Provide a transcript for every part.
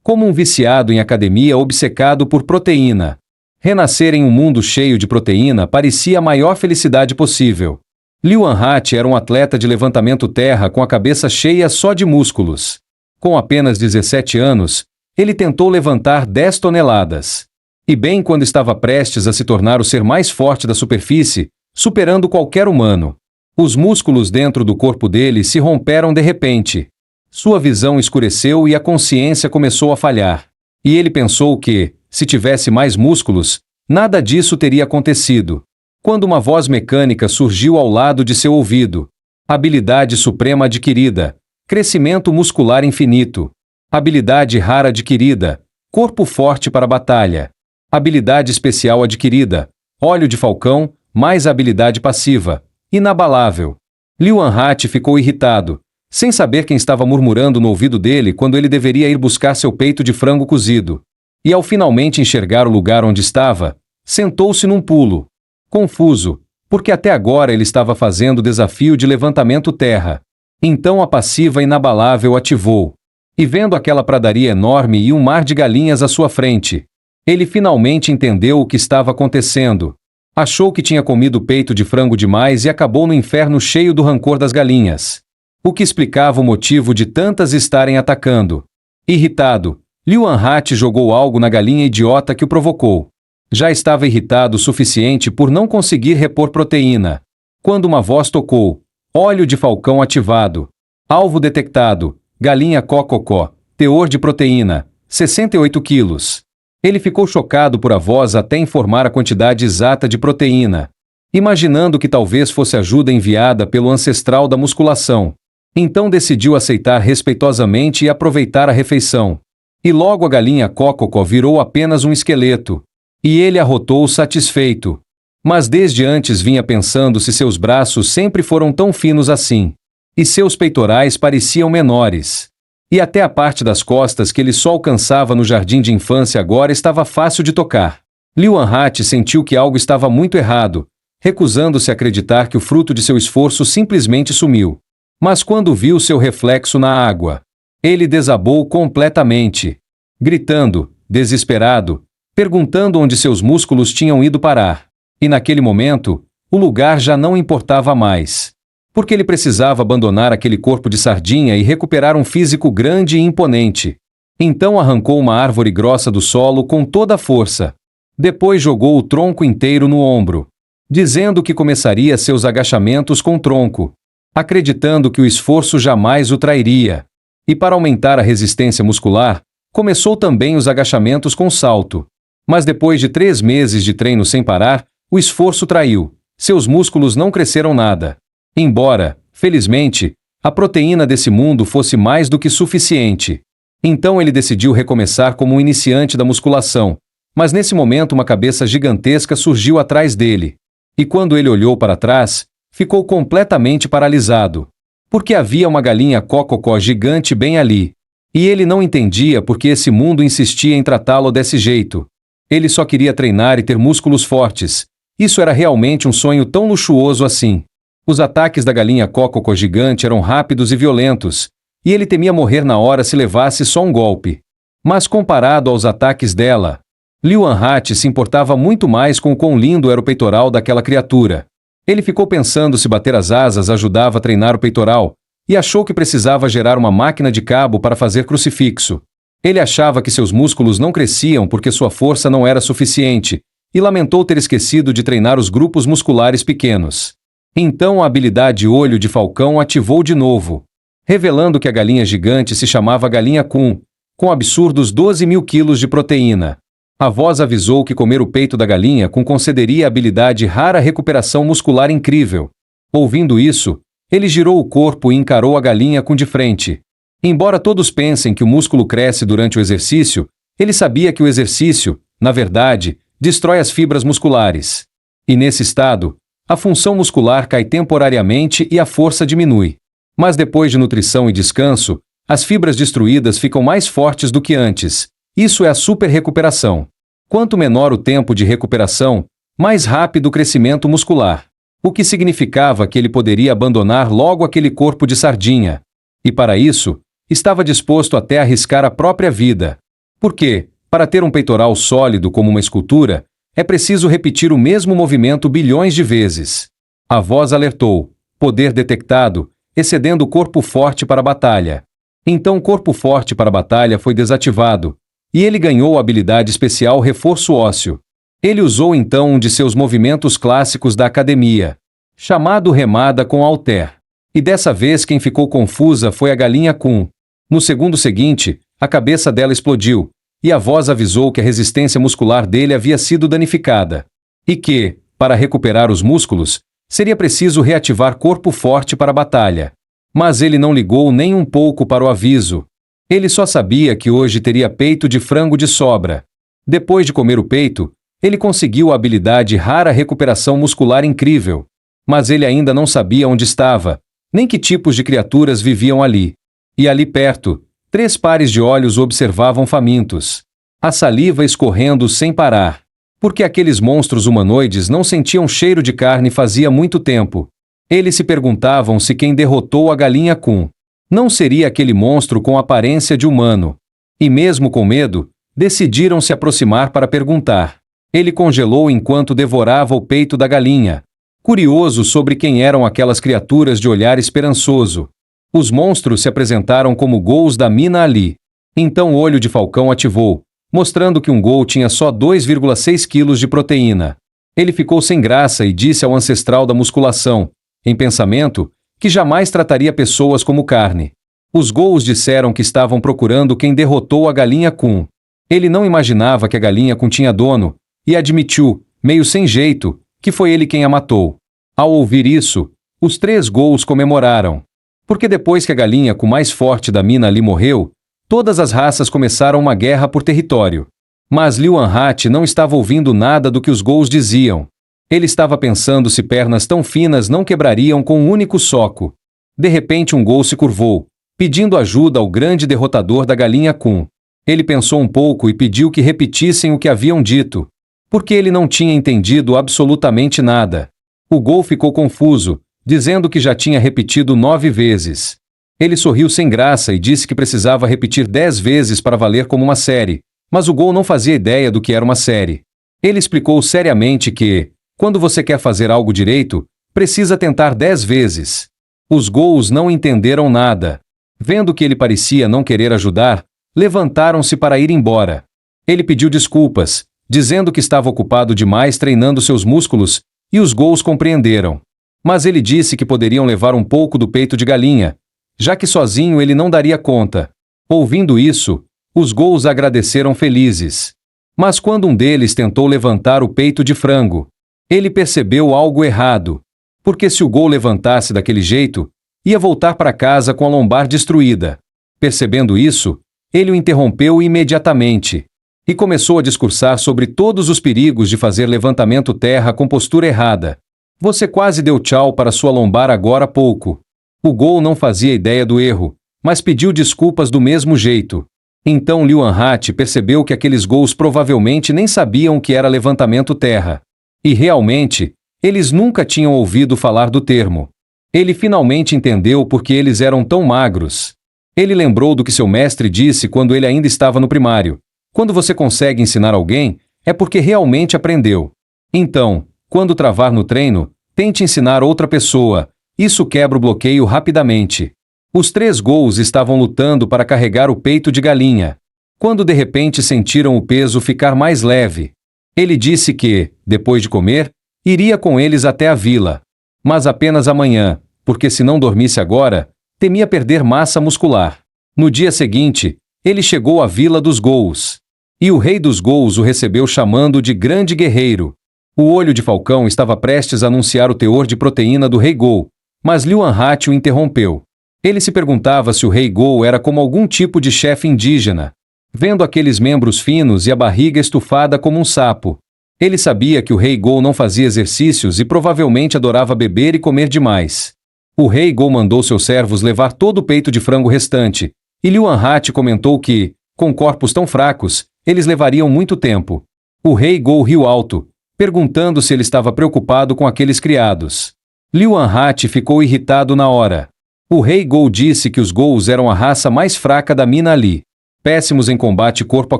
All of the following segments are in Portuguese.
como um viciado em academia obcecado por proteína. Renascer em um mundo cheio de proteína parecia a maior felicidade possível. Liu Anhat era um atleta de levantamento terra com a cabeça cheia só de músculos. Com apenas 17 anos, ele tentou levantar 10 toneladas. E bem quando estava prestes a se tornar o ser mais forte da superfície, superando qualquer humano. Os músculos dentro do corpo dele se romperam de repente. Sua visão escureceu e a consciência começou a falhar. E ele pensou que, se tivesse mais músculos, nada disso teria acontecido. Quando uma voz mecânica surgiu ao lado de seu ouvido. Habilidade suprema adquirida. Crescimento muscular infinito. Habilidade rara adquirida. Corpo forte para a batalha. Habilidade especial adquirida. Olho de falcão, mais habilidade passiva. Inabalável. Liu Anhat ficou irritado, sem saber quem estava murmurando no ouvido dele quando ele deveria ir buscar seu peito de frango cozido. E ao finalmente enxergar o lugar onde estava, sentou-se num pulo. Confuso, porque até agora ele estava fazendo o desafio de levantamento terra. Então a passiva inabalável ativou. E vendo aquela pradaria enorme e um mar de galinhas à sua frente, ele finalmente entendeu o que estava acontecendo. Achou que tinha comido peito de frango demais e acabou no inferno cheio do rancor das galinhas. O que explicava o motivo de tantas estarem atacando. Irritado, Liu Anhat jogou algo na galinha idiota que o provocou. Já estava irritado o suficiente por não conseguir repor proteína. Quando uma voz tocou, óleo de falcão ativado. Alvo detectado, galinha cococó, teor de proteína, 68 quilos. Ele ficou chocado por a voz até informar a quantidade exata de proteína, imaginando que talvez fosse ajuda enviada pelo ancestral da musculação. Então decidiu aceitar respeitosamente e aproveitar a refeição. E logo a galinha cococó virou apenas um esqueleto. E ele arrotou satisfeito. Mas desde antes vinha pensando se seus braços sempre foram tão finos assim. E seus peitorais pareciam menores. E até a parte das costas que ele só alcançava no jardim de infância agora estava fácil de tocar. Liu Anhat sentiu que algo estava muito errado, recusando-se a acreditar que o fruto de seu esforço simplesmente sumiu. Mas quando viu seu reflexo na água, ele desabou completamente. Gritando, desesperado, perguntando onde seus músculos tinham ido parar. E naquele momento, o lugar já não importava mais. Porque ele precisava abandonar aquele corpo de sardinha e recuperar um físico grande e imponente. Então arrancou uma árvore grossa do solo com toda a força. Depois jogou o tronco inteiro no ombro, dizendo que começaria seus agachamentos com o tronco, acreditando que o esforço jamais o trairia. E para aumentar a resistência muscular, começou também os agachamentos com salto. Mas depois de 3 meses de treino sem parar, o esforço traiu. Seus músculos não cresceram nada. Embora, felizmente, a proteína desse mundo fosse mais do que suficiente. Então ele decidiu recomeçar como um iniciante da musculação. Mas nesse momento uma cabeça gigantesca surgiu atrás dele. E quando ele olhou para trás, ficou completamente paralisado. Porque havia uma galinha cococó gigante bem ali. E ele não entendia por que esse mundo insistia em tratá-lo desse jeito. Ele só queria treinar e ter músculos fortes. Isso era realmente um sonho tão luxuoso assim. Os ataques da galinha cococó gigante eram rápidos e violentos, e ele temia morrer na hora se levasse só um golpe. Mas comparado aos ataques dela, Liu Anhat se importava muito mais com o quão lindo era o peitoral daquela criatura. Ele ficou pensando se bater as asas ajudava a treinar o peitoral, e achou que precisava gerar uma máquina de cabo para fazer crucifixo. Ele achava que seus músculos não cresciam porque sua força não era suficiente, e lamentou ter esquecido de treinar os grupos musculares pequenos. Então a habilidade olho de falcão ativou de novo, revelando que a galinha gigante se chamava Galinha Kun, com absurdos 12.000 quilos de proteína. A voz avisou que comer o peito da galinha Kun concederia a habilidade rara recuperação muscular incrível. Ouvindo isso, ele girou o corpo e encarou a galinha Kun de frente. Embora todos pensem que o músculo cresce durante o exercício, ele sabia que o exercício, na verdade, destrói as fibras musculares. E nesse estado, a função muscular cai temporariamente e a força diminui. Mas depois de nutrição e descanso, as fibras destruídas ficam mais fortes do que antes. Isso é a super-recuperação. Quanto menor o tempo de recuperação, mais rápido o crescimento muscular. O que significava que ele poderia abandonar logo aquele corpo de sardinha. E para isso, estava disposto até a arriscar a própria vida. Porque, para ter um peitoral sólido como uma escultura, é preciso repetir o mesmo movimento bilhões de vezes. A voz alertou: poder detectado, excedendo o corpo forte para a batalha. Então o corpo forte para a batalha foi desativado, e ele ganhou a habilidade especial reforço ósseo. Ele usou então um de seus movimentos clássicos da academia, chamado remada com halter. E dessa vez quem ficou confusa foi a galinha Kun. No segundo seguinte, a cabeça dela explodiu, e a voz avisou que a resistência muscular dele havia sido danificada. E que, para recuperar os músculos, seria preciso reativar corpo forte para a batalha. Mas ele não ligou nem um pouco para o aviso. Ele só sabia que hoje teria peito de frango de sobra. Depois de comer o peito, ele conseguiu a habilidade rara recuperação muscular incrível. Mas ele ainda não sabia onde estava, nem que tipos de criaturas viviam ali. E ali perto, 3 pares de olhos o observavam famintos. A saliva escorrendo sem parar. Porque aqueles monstros humanoides não sentiam cheiro de carne fazia muito tempo. Eles se perguntavam se quem derrotou a galinha Kun não seria aquele monstro com aparência de humano. E mesmo com medo, decidiram se aproximar para perguntar. Ele congelou enquanto devorava o peito da galinha, curioso sobre quem eram aquelas criaturas de olhar esperançoso. Os monstros se apresentaram como ghouls da mina ali. Então o olho de falcão ativou, mostrando que um ghoul tinha só 2,6 quilos de proteína. Ele ficou sem graça e disse ao ancestral da musculação, em pensamento, que jamais trataria pessoas como carne. Os ghouls disseram que estavam procurando quem derrotou a galinha Kun. Ele não imaginava que a galinha Kun tinha dono, e admitiu, meio sem jeito, que foi ele quem a matou. Ao ouvir isso, os 3 ghouls comemoraram. Porque depois que a galinha Kun mais forte da mina ali morreu, todas as raças começaram uma guerra por território. Mas Liu Anhat não estava ouvindo nada do que os ghouls diziam. Ele estava pensando se pernas tão finas não quebrariam com um único soco. De repente um ghoul se curvou, pedindo ajuda ao grande derrotador da galinha Kun. Ele pensou um pouco e pediu que repetissem o que haviam dito, porque ele não tinha entendido absolutamente nada. O ghoul ficou confuso, dizendo que já tinha repetido 9 vezes. Ele sorriu sem graça e disse que precisava repetir 10 vezes para valer como uma série, mas o ghoul não fazia ideia do que era uma série. Ele explicou seriamente que, quando você quer fazer algo direito, precisa tentar 10 vezes. Os ghouls não entenderam nada. Vendo que ele parecia não querer ajudar, levantaram-se para ir embora. Ele pediu desculpas, dizendo que estava ocupado demais treinando seus músculos, e os ghouls compreenderam. Mas ele disse que poderiam levar um pouco do peito de galinha, já que sozinho ele não daria conta. Ouvindo isso, os ghouls agradeceram felizes. Mas quando um deles tentou levantar o peito de frango, ele percebeu algo errado. Porque se o ghoul levantasse daquele jeito, ia voltar para casa com a lombar destruída. Percebendo isso, ele o interrompeu imediatamente e começou a discursar sobre todos os perigos de fazer levantamento terra com postura errada. Você quase deu tchau para sua lombar agora há pouco. O ghoul não fazia ideia do erro, mas pediu desculpas do mesmo jeito. Então Liu Anhat percebeu que aqueles ghouls provavelmente nem sabiam o que era levantamento terra. E realmente, eles nunca tinham ouvido falar do termo. Ele finalmente entendeu por que eles eram tão magros. Ele lembrou do que seu mestre disse quando ele ainda estava no primário. Quando você consegue ensinar alguém, é porque realmente aprendeu. Então, quando travar no treino, tente ensinar outra pessoa. Isso quebra o bloqueio rapidamente. Os 3 ghouls estavam lutando para carregar o peito de galinha, quando de repente sentiram o peso ficar mais leve. Ele disse que, depois de comer, iria com eles até a vila. Mas apenas amanhã, porque se não dormisse agora, temia perder massa muscular. No dia seguinte, ele chegou à vila dos ghouls. E o rei dos ghouls o recebeu chamando de grande guerreiro. O olho de falcão estava prestes a anunciar o teor de proteína do rei ghoul, mas Liu Anhat o interrompeu. Ele se perguntava se o rei ghoul era como algum tipo de chefe indígena, vendo aqueles membros finos e a barriga estufada como um sapo. Ele sabia que o rei ghoul não fazia exercícios e provavelmente adorava beber e comer demais. O rei ghoul mandou seus servos levar todo o peito de frango restante, e Liu Anhat comentou que, com corpos tão fracos, eles levariam muito tempo. O rei ghoul riu alto, perguntando se ele estava preocupado com aqueles criados. Liu Anhat ficou irritado na hora. O rei ghoul disse que os ghouls eram a raça mais fraca da mina ali. péssimos em combate corpo a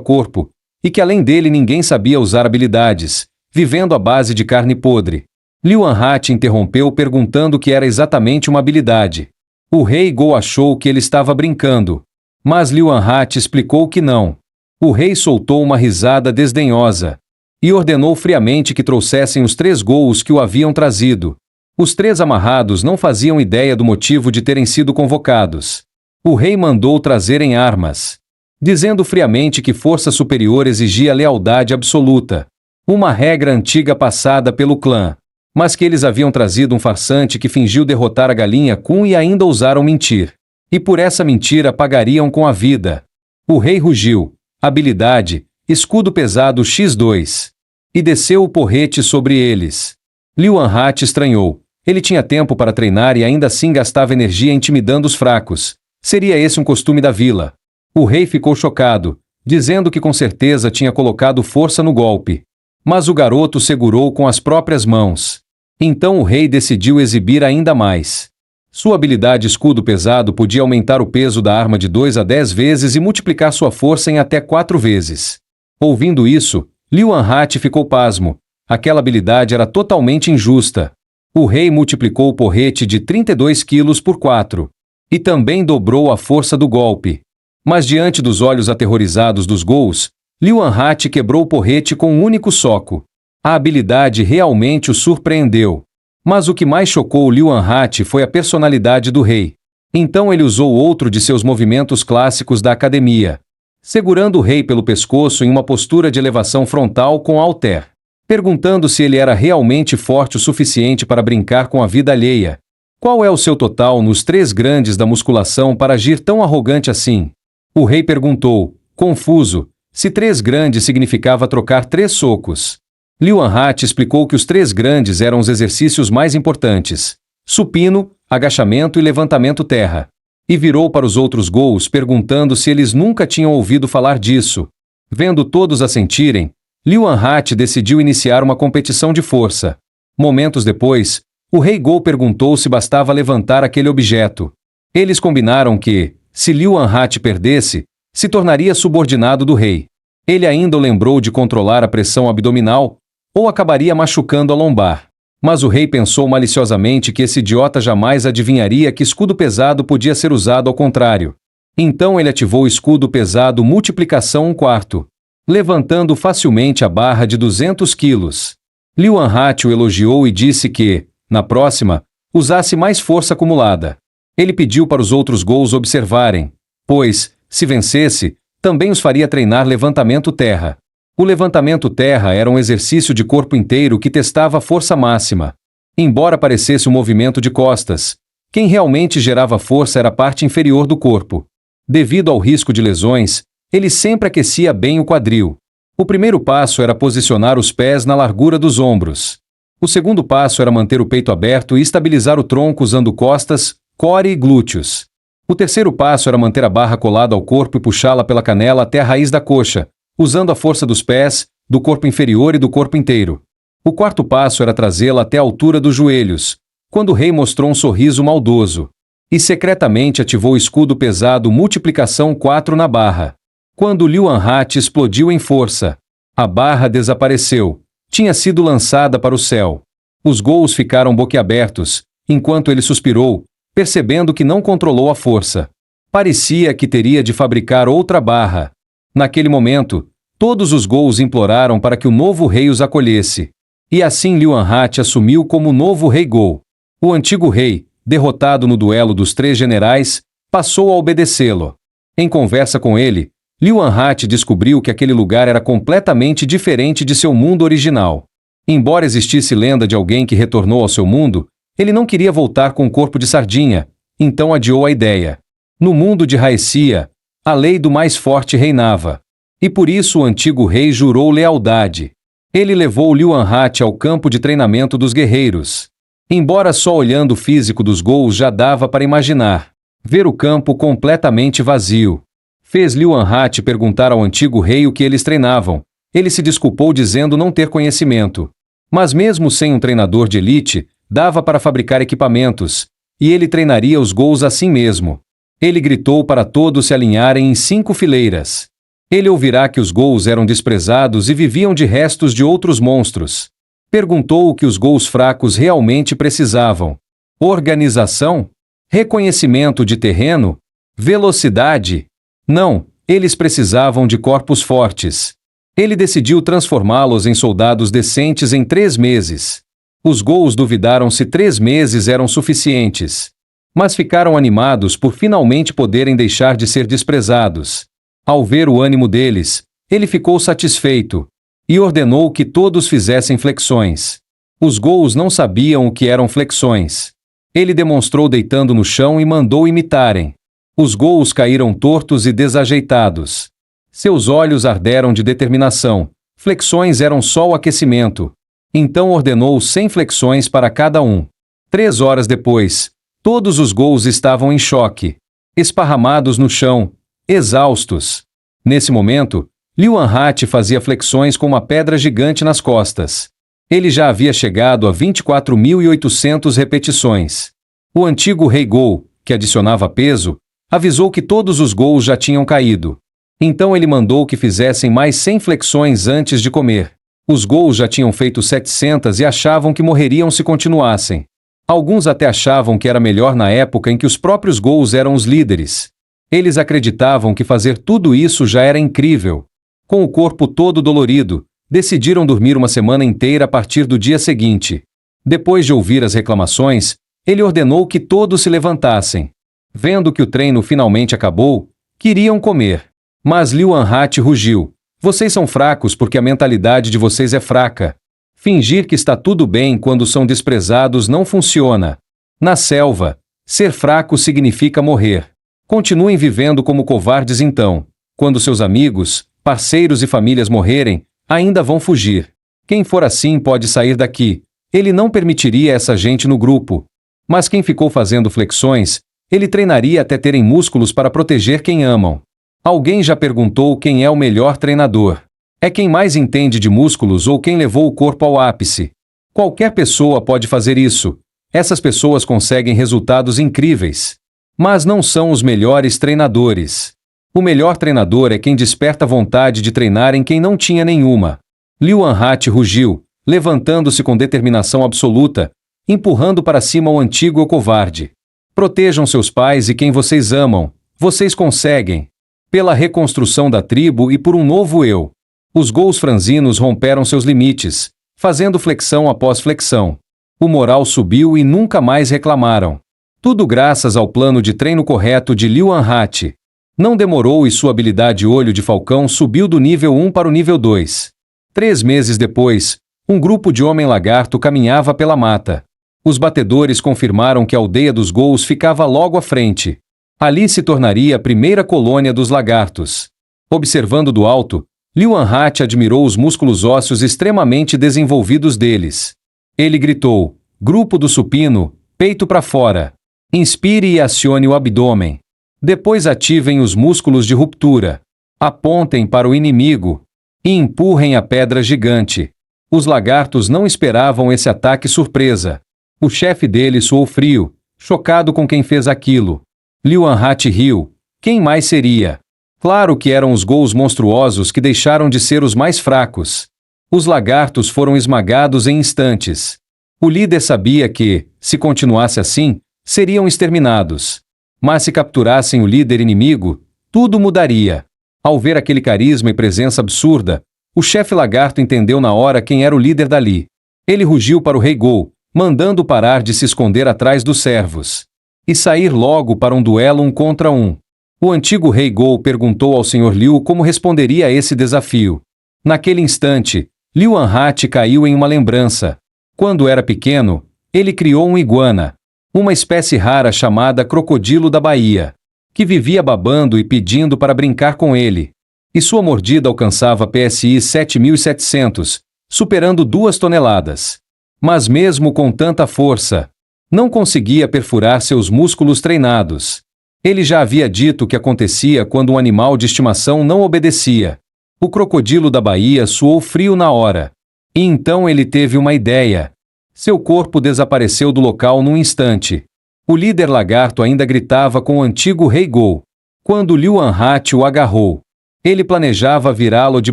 corpo, e que além dele ninguém sabia usar habilidades, vivendo à base de carne podre. Liu Anhat interrompeu perguntando o que era exatamente uma habilidade. O rei Go achou que ele estava brincando, mas Liu Anhat explicou que não. O rei soltou uma risada desdenhosa e ordenou friamente que trouxessem os 3 Gous que o haviam trazido. Os 3 amarrados não faziam ideia do motivo de terem sido convocados. O rei mandou trazerem armas, dizendo friamente que força superior exigia lealdade absoluta, uma regra antiga passada pelo clã, mas que eles haviam trazido um farsante que fingiu derrotar a galinha Kun e ainda ousaram mentir. E por essa mentira pagariam com a vida. O rei rugiu, habilidade, escudo pesado X2, e desceu o porrete sobre eles. Liu Anhat estranhou. Ele tinha tempo para treinar e ainda assim gastava energia intimidando os fracos. Seria esse um costume da vila? O rei ficou chocado, dizendo que com certeza tinha colocado força no golpe. Mas o garoto segurou com as próprias mãos. Então o rei decidiu exibir ainda mais. Sua habilidade escudo pesado podia aumentar o peso da arma de 2 a 10 vezes e multiplicar sua força em até 4 vezes. Ouvindo isso, Liu Anhat ficou pasmo. Aquela habilidade era totalmente injusta. O rei multiplicou o porrete de 32 quilos por 4. E também dobrou a força do golpe. Mas diante dos olhos aterrorizados dos Gous, Liu Anhat quebrou o porrete com um único soco. A habilidade realmente o surpreendeu. Mas o que mais chocou Liu Anhat foi a personalidade do rei. Então ele usou outro de seus movimentos clássicos da academia, segurando o rei pelo pescoço em uma postura de elevação frontal com halter, perguntando se ele era realmente forte o suficiente para brincar com a vida alheia. Qual é o seu total nos 3 grandes da musculação para agir tão arrogante assim? O rei perguntou, confuso, se 3 grandes significava trocar 3 socos. Liu Anhat explicou que os 3 grandes eram os exercícios mais importantes: supino, agachamento e levantamento terra. E virou para os outros Gous perguntando se eles nunca tinham ouvido falar disso. Vendo todos assentirem, Liu Anhat decidiu iniciar uma competição de força. Momentos depois, o rei Go perguntou se bastava levantar aquele objeto. Eles combinaram que, se Liu Anhat perdesse, se tornaria subordinado do rei. Ele ainda o lembrou de controlar a pressão abdominal, ou acabaria machucando a lombar. Mas o rei pensou maliciosamente que esse idiota jamais adivinharia que escudo pesado podia ser usado ao contrário. Então ele ativou o escudo pesado multiplicação 1/4, levantando facilmente a barra de 200 quilos. Liu Anhat o elogiou e disse que, na próxima, usasse mais força acumulada. Ele pediu para os outros Gous observarem, pois, se vencesse, também os faria treinar levantamento terra. O levantamento terra era um exercício de corpo inteiro que testava a força máxima. Embora parecesse um movimento de costas, quem realmente gerava força era a parte inferior do corpo. Devido ao risco de lesões, ele sempre aquecia bem o quadril. O primeiro passo era posicionar os pés na largura dos ombros. O segundo passo era manter o peito aberto e estabilizar o tronco usando costas, core e glúteos. O terceiro passo era manter a barra colada ao corpo e puxá-la pela canela até a raiz da coxa, usando a força dos pés, do corpo inferior e do corpo inteiro. O quarto passo era trazê-la até a altura dos joelhos, quando o rei mostrou um sorriso maldoso. E secretamente ativou o escudo pesado multiplicação 4 na barra. Quando Liu Anhat explodiu em força, a barra desapareceu. Tinha sido lançada para o céu. Os Gous ficaram boquiabertos, enquanto ele suspirou, percebendo que não controlou a força. Parecia que teria de fabricar outra barra. Naquele momento, todos os Gous imploraram para que o novo rei os acolhesse. E assim Liu Anhat assumiu como o novo rei Go. O antigo rei, derrotado no duelo dos 3 generais, passou a obedecê-lo. Em conversa com ele, Liu Anhat descobriu que aquele lugar era completamente diferente de seu mundo original. Embora existisse lenda de alguém que retornou ao seu mundo, ele não queria voltar com um corpo de sardinha, então adiou a ideia. No mundo de Raecia, a lei do mais forte reinava. E por isso o antigo rei jurou lealdade. Ele levou Liu Anhat ao campo de treinamento dos guerreiros. Embora só olhando o físico dos Gous já dava para imaginar, ver o campo completamente vazio. Fez Liu Anhat perguntar ao antigo rei o que eles treinavam. Ele se desculpou dizendo não ter conhecimento. Mas mesmo sem um treinador de elite, dava para fabricar equipamentos, e ele treinaria os Gous assim mesmo. Ele gritou para todos se alinharem em 5 fileiras. Ele ouvirá que os ghouls eram desprezados e viviam de restos de outros monstros. Perguntou o que os ghouls fracos realmente precisavam. Organização? Reconhecimento de terreno? Velocidade? Não, eles precisavam de corpos fortes. Ele decidiu transformá-los em soldados decentes em 3 meses. Os ghouls duvidaram se 3 meses eram suficientes. Mas ficaram animados por finalmente poderem deixar de ser desprezados. Ao ver o ânimo deles, ele ficou satisfeito e ordenou que todos fizessem flexões. Os ghouls não sabiam o que eram flexões. Ele demonstrou deitando no chão e mandou imitarem. Os ghouls caíram tortos e desajeitados. Seus olhos arderam de determinação. Flexões eram só o aquecimento. Então ordenou 100 flexões para cada um. 3 horas depois, todos os ghouls estavam em choque, esparramados no chão, exaustos. Nesse momento, Liu Anhat fazia flexões com uma pedra gigante nas costas. Ele já havia chegado a 24.800 repetições. O antigo rei Gou, que adicionava peso, avisou que todos os ghouls já tinham caído. Então ele mandou que fizessem mais 100 flexões antes de comer. Os ghouls já tinham feito 700 e achavam que morreriam se continuassem. Alguns até achavam que era melhor na época em que os próprios ghouls eram os líderes. Eles acreditavam que fazer tudo isso já era incrível. Com o corpo todo dolorido, decidiram dormir uma semana inteira a partir do dia seguinte. Depois de ouvir as reclamações, ele ordenou que todos se levantassem. Vendo que o treino finalmente acabou, queriam comer. Mas Liu Anhat rugiu. Vocês são fracos porque a mentalidade de vocês é fraca. Fingir que está tudo bem quando são desprezados não funciona. Na selva, ser fraco significa morrer. Continuem vivendo como covardes então. Quando seus amigos, parceiros e famílias morrerem, ainda vão fugir. Quem for assim pode sair daqui. Ele não permitiria essa gente no grupo. Mas quem ficou fazendo flexões, ele treinaria até terem músculos para proteger quem amam. Alguém já perguntou quem é o melhor treinador? É quem mais entende de músculos ou quem levou o corpo ao ápice? Qualquer pessoa pode fazer isso. Essas pessoas conseguem resultados incríveis. Mas não são os melhores treinadores. O melhor treinador é quem desperta vontade de treinar em quem não tinha nenhuma. Liu Anhat rugiu, levantando-se com determinação absoluta, empurrando para cima o antigo covarde. Protejam seus pais e quem vocês amam. Vocês conseguem. Pela reconstrução da tribo e por um novo eu. Os ghouls franzinos romperam seus limites, fazendo flexão após flexão. O moral subiu e nunca mais reclamaram. Tudo graças ao plano de treino correto de Liu Anhat. Não demorou e sua habilidade Olho de Falcão subiu do nível 1 para o nível 2. 3 meses depois, um grupo de homem-lagarto caminhava pela mata. Os batedores confirmaram que a aldeia dos ghouls ficava logo à frente. Ali se tornaria a primeira colônia dos lagartos. Observando do alto, Liu Anhat admirou os músculos ósseos extremamente desenvolvidos deles. Ele gritou: Grupo do supino, peito para fora. Inspire e acione o abdômen. Depois ativem os músculos de ruptura. Apontem para o inimigo. E empurrem a pedra gigante. Os lagartos não esperavam esse ataque surpresa. O chefe deles suou frio, chocado com quem fez aquilo. Liu Anhat riu. Quem mais seria? Claro que eram os ghouls monstruosos que deixaram de ser os mais fracos. Os lagartos foram esmagados em instantes. O líder sabia que, se continuasse assim, seriam exterminados. Mas se capturassem o líder inimigo, tudo mudaria. Ao ver aquele carisma e presença absurda, o chefe lagarto entendeu na hora quem era o líder dali. Ele rugiu para o rei Gou, mandando parar de se esconder atrás dos servos. E sair logo para um duelo 1 contra 1. O antigo rei Gou perguntou ao Sr. Liu como responderia a esse desafio. Naquele instante, Liu Anhat caiu em uma lembrança. Quando era pequeno, ele criou um iguana, uma espécie rara chamada crocodilo da Bahia, que vivia babando e pedindo para brincar com ele. E sua mordida alcançava PSI 7.700, superando 2 toneladas. Mas mesmo com tanta força, não conseguia perfurar seus músculos treinados. Ele já havia dito o que acontecia quando um animal de estimação não obedecia. O crocodilo da Bahia suou frio na hora. E então ele teve uma ideia. Seu corpo desapareceu do local num instante. O líder lagarto ainda gritava com o antigo rei Gol, quando Liu Anhat o agarrou. Ele planejava virá-lo de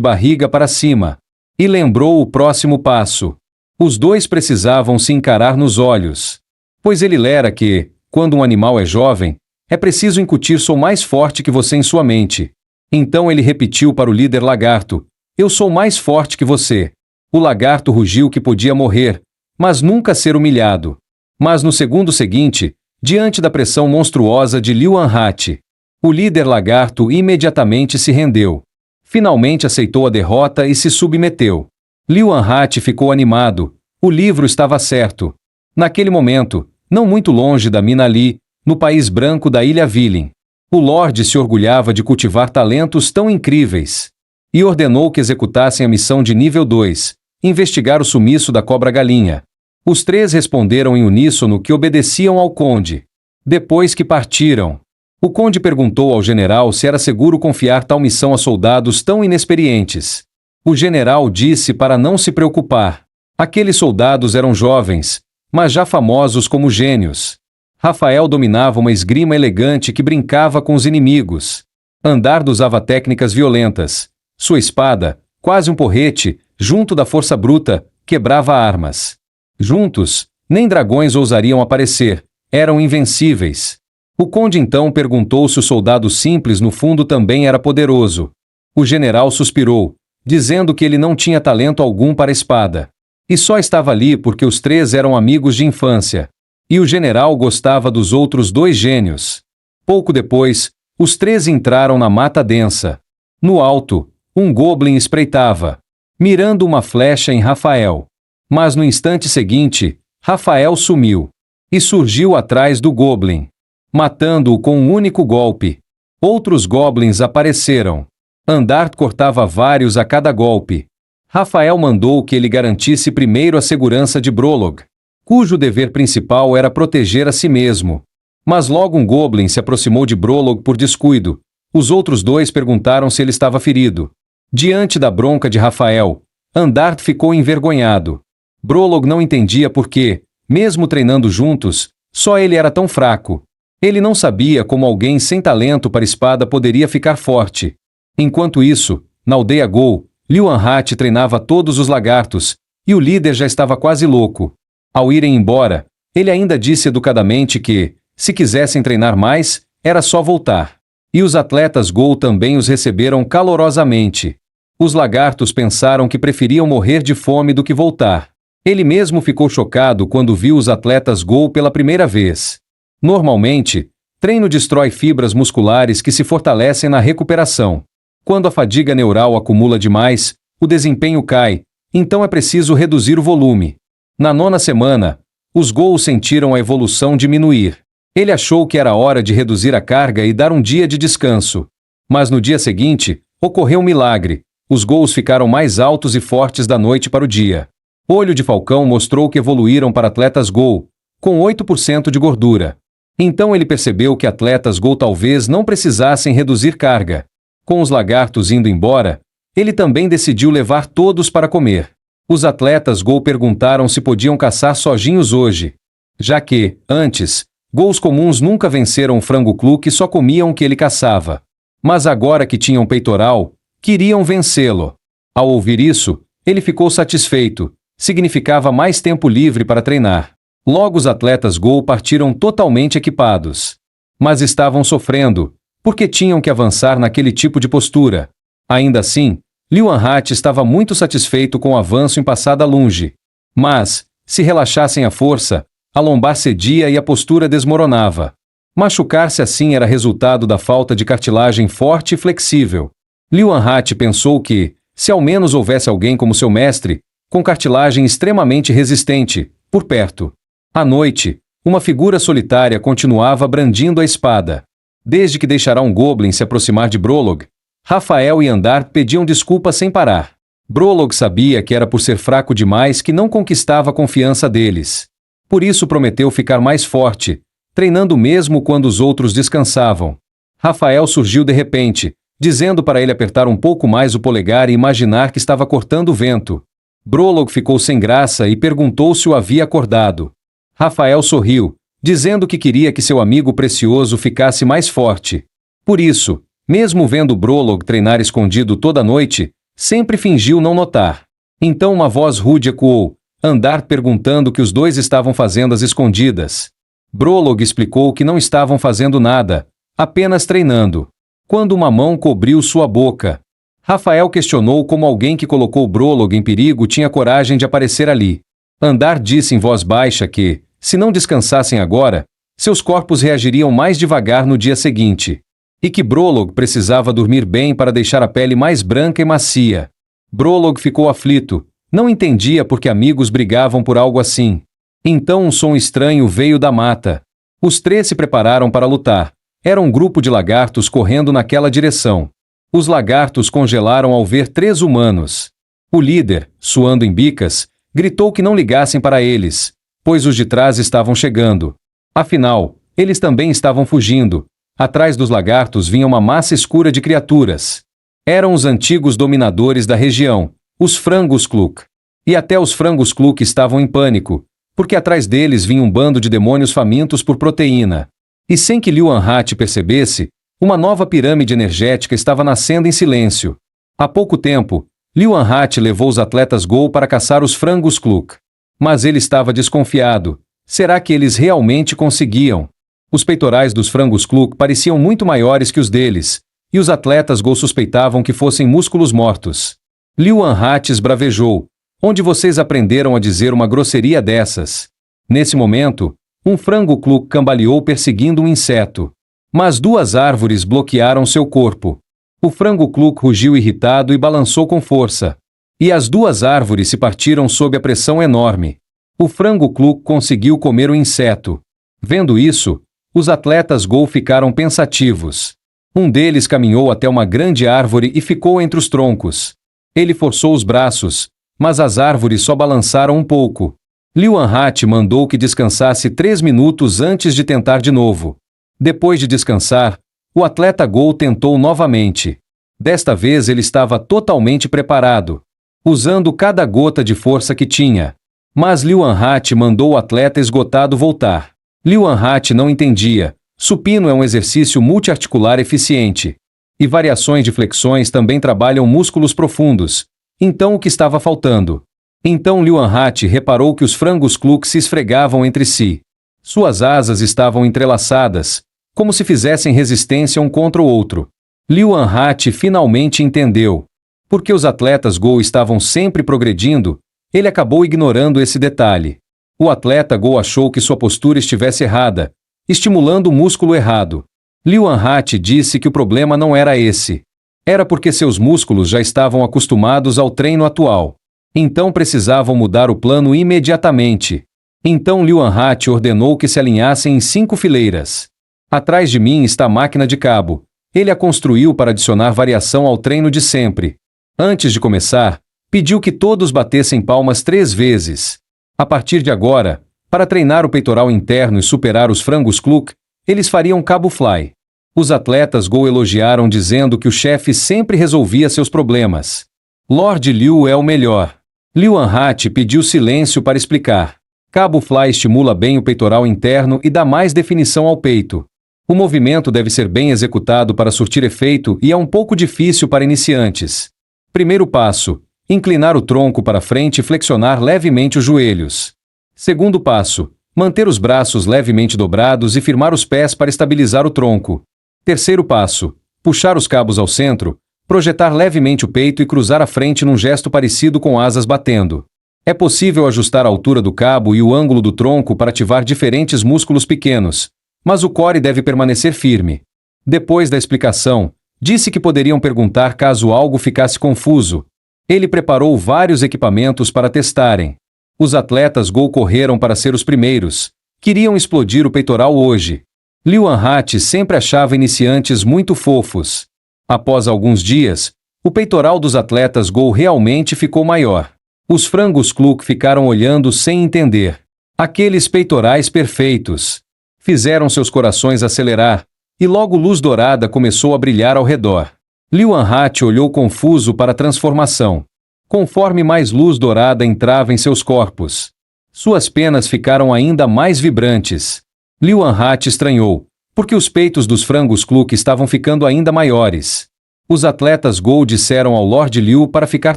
barriga para cima. E lembrou o próximo passo. Os dois precisavam se encarar nos olhos. Pois ele lera que, quando um animal é jovem, é preciso incutir sou mais forte que você em sua mente. Então ele repetiu para o líder lagarto, eu sou mais forte que você. O lagarto rugiu que podia morrer, mas nunca ser humilhado. Mas no segundo seguinte, diante da pressão monstruosa de Liu Anhat, o líder lagarto imediatamente se rendeu. Finalmente aceitou a derrota e se submeteu. Liu Anhat ficou animado. O livro estava certo. Naquele momento, não muito longe da mina Li, no país branco da Ilha Villain, o Lorde se orgulhava de cultivar talentos tão incríveis. E ordenou que executassem a missão de nível 2, investigar o sumiço da cobra-galinha. Os três responderam em uníssono que obedeciam ao conde. Depois que partiram, o conde perguntou ao general se era seguro confiar tal missão a soldados tão inexperientes. O general disse para não se preocupar. Aqueles soldados eram jovens, mas já famosos como gênios. Rafael dominava uma esgrima elegante que brincava com os inimigos. Andard usava técnicas violentas. Sua espada, quase um porrete, junto da força bruta, quebrava armas. Juntos, nem dragões ousariam aparecer, eram invencíveis. O conde então perguntou se o soldado simples no fundo também era poderoso. O general suspirou, dizendo que ele não tinha talento algum para a espada. E só estava ali porque os três eram amigos de infância. E o general gostava dos outros dois gênios. Pouco depois, os três entraram na mata densa. No alto, um goblin espreitava, mirando uma flecha em Rafael. Mas no instante seguinte, Rafael sumiu. E surgiu atrás do goblin, matando-o com um único golpe. Outros goblins apareceram. Andard cortava vários a cada golpe. Rafael mandou que ele garantisse primeiro a segurança de Brolog, cujo dever principal era proteger a si mesmo. Mas logo um goblin se aproximou de Brolog por descuido. Os outros dois perguntaram se ele estava ferido. Diante da bronca de Rafael, Andard ficou envergonhado. Brolog não entendia por que, mesmo treinando juntos, só ele era tão fraco. Ele não sabia como alguém sem talento para espada poderia ficar forte. Enquanto isso, na aldeia Gol, Liu Anhat treinava todos os lagartos, e o líder já estava quase louco. Ao irem embora, ele ainda disse educadamente que, se quisessem treinar mais, era só voltar. E os atletas Gol também os receberam calorosamente. Os lagartos pensaram que preferiam morrer de fome do que voltar. Ele mesmo ficou chocado quando viu os atletas Gol pela primeira vez. Normalmente, treino destrói fibras musculares que se fortalecem na recuperação. Quando a fadiga neural acumula demais, o desempenho cai, então é preciso reduzir o volume. Na 9ª semana, os Gol sentiram a evolução diminuir. Ele achou que era hora de reduzir a carga e dar um dia de descanso. Mas no dia seguinte, ocorreu um milagre. Os Gols ficaram mais altos e fortes da noite para o dia. Olho de Falcão mostrou que evoluíram para atletas Gol, com 8% de gordura. Então ele percebeu que atletas Gol talvez não precisassem reduzir carga. Com os lagartos indo embora, ele também decidiu levar todos para comer. Os atletas Gol perguntaram se podiam caçar sozinhos hoje, já que, antes, Gols comuns nunca venceram o frango clu que só comiam o que ele caçava. Mas agora que tinham peitoral, queriam vencê-lo. Ao ouvir isso, ele ficou satisfeito. Significava mais tempo livre para treinar. Logo os atletas Gol partiram totalmente equipados. Mas estavam sofrendo, porque tinham que avançar naquele tipo de postura. Ainda assim, Liu Anhat estava muito satisfeito com o avanço em passada longe. Mas, se relaxassem à força, a lombar cedia e a postura desmoronava. Machucar-se assim era resultado da falta de cartilagem forte e flexível. Liu Anhat pensou que, se ao menos houvesse alguém como seu mestre, com cartilagem extremamente resistente, por perto. À noite, uma figura solitária continuava brandindo a espada. Desde que deixará um goblin se aproximar de Brolog, Rafael e Andard pediam desculpa sem parar. Brolog sabia que era por ser fraco demais que não conquistava a confiança deles. Por isso prometeu ficar mais forte, treinando mesmo quando os outros descansavam. Rafael surgiu de repente, dizendo para ele apertar um pouco mais o polegar e imaginar que estava cortando o vento. Brolog ficou sem graça e perguntou se o havia acordado. Rafael sorriu, dizendo que queria que seu amigo precioso ficasse mais forte. Por isso, mesmo vendo Brolog treinar escondido toda noite, sempre fingiu não notar. Então uma voz rude ecoou, Andar perguntando o que os dois estavam fazendo às escondidas. Brolog explicou que não estavam fazendo nada, apenas treinando. Quando uma mão cobriu sua boca. Rafael questionou como alguém que colocou Brolog em perigo tinha coragem de aparecer ali. Andar disse em voz baixa que, se não descansassem agora, seus corpos reagiriam mais devagar no dia seguinte. E que Brolog precisava dormir bem para deixar a pele mais branca e macia. Brolog ficou aflito, não entendia por que amigos brigavam por algo assim. Então um som estranho veio da mata. Os três se prepararam para lutar. Era um grupo de lagartos correndo naquela direção. Os lagartos congelaram ao ver três humanos. O líder, suando em bicas, gritou que não ligassem para eles, pois os de trás estavam chegando. Afinal, eles também estavam fugindo. Atrás dos lagartos vinha uma massa escura de criaturas. Eram os antigos dominadores da região, os Frangos Kluk. E até os Frangos Kluk estavam em pânico, porque atrás deles vinha um bando de demônios famintos por proteína. E sem que Liu Anhat percebesse, uma nova pirâmide energética estava nascendo em silêncio. Há pouco tempo, Liu Anhat levou os atletas Gol para caçar os Frangos Kluk. Mas ele estava desconfiado. Será que eles realmente conseguiam? Os peitorais dos Frangos Kluk pareciam muito maiores que os deles, e os atletas Gol suspeitavam que fossem músculos mortos. Liu Anhat esbravejou. Onde vocês aprenderam a dizer uma grosseria dessas? Nesse momento, um Frango Kluk cambaleou perseguindo um inseto. Mas duas árvores bloquearam seu corpo. O Frango Kluk rugiu irritado e balançou com força. E as duas árvores se partiram sob a pressão enorme. O Frango Kluk conseguiu comer o inseto. Vendo isso, os atletas Gol ficaram pensativos. Um deles caminhou até uma grande árvore e ficou entre os troncos. Ele forçou os braços, mas as árvores só balançaram um pouco. Liu Anhat mandou que descansasse 3 minutos antes de tentar de novo. Depois de descansar, o atleta Gol tentou novamente. Desta vez ele estava totalmente preparado, usando cada gota de força que tinha. Mas Liu Anhat mandou o atleta esgotado voltar. Liu Anhat não entendia. Supino é um exercício multiarticular eficiente. E variações de flexões também trabalham músculos profundos. Então o que estava faltando? Então Liu Anhat reparou que os Frangos Kluk se esfregavam entre si. Suas asas estavam entrelaçadas, como se fizessem resistência um contra o outro. Liu Anhat finalmente entendeu. Porque os atletas Gol estavam sempre progredindo, ele acabou ignorando esse detalhe. O atleta Gol achou que sua postura estivesse errada, estimulando o músculo errado. Liu Anhat disse que o problema não era esse. Era porque seus músculos já estavam acostumados ao treino atual. Então precisavam mudar o plano imediatamente. Então Liu Anhat ordenou que se alinhassem em 5 fileiras. Atrás de mim está a máquina de cabo. Ele a construiu para adicionar variação ao treino de sempre. Antes de começar, pediu que todos batessem palmas 3 vezes. A partir de agora, para treinar o peitoral interno e superar os Frangos Kluk, eles fariam cabo fly. Os atletas Gol elogiaram dizendo que o chefe sempre resolvia seus problemas. Lord Liu é o melhor. Liu Anhat pediu silêncio para explicar. Cabo fly estimula bem o peitoral interno e dá mais definição ao peito. O movimento deve ser bem executado para surtir efeito e é um pouco difícil para iniciantes. Primeiro passo: inclinar o tronco para frente e flexionar levemente os joelhos. Segundo passo: manter os braços levemente dobrados e firmar os pés para estabilizar o tronco. Terceiro passo: puxar os cabos ao centro, projetar levemente o peito e cruzar a frente num gesto parecido com asas batendo. É possível ajustar a altura do cabo e o ângulo do tronco para ativar diferentes músculos pequenos, mas o core deve permanecer firme. Depois da explicação, disse que poderiam perguntar caso algo ficasse confuso. Ele preparou vários equipamentos para testarem. Os atletas Gol correram para ser os primeiros. Queriam explodir o peitoral hoje. Liu Anhat sempre achava iniciantes muito fofos. Após alguns dias, o peitoral dos atletas Gol realmente ficou maior. Os Frangos Kluk ficaram olhando sem entender. Aqueles peitorais perfeitos. Fizeram seus corações acelerar, e logo luz dourada começou a brilhar ao redor. Liu Anhat olhou confuso para a transformação. Conforme mais luz dourada entrava em seus corpos, suas penas ficaram ainda mais vibrantes. Liu Anhat estranhou, porque os peitos dos frangos Kluk estavam ficando ainda maiores. Os atletas Gol disseram ao Lord Liu para ficar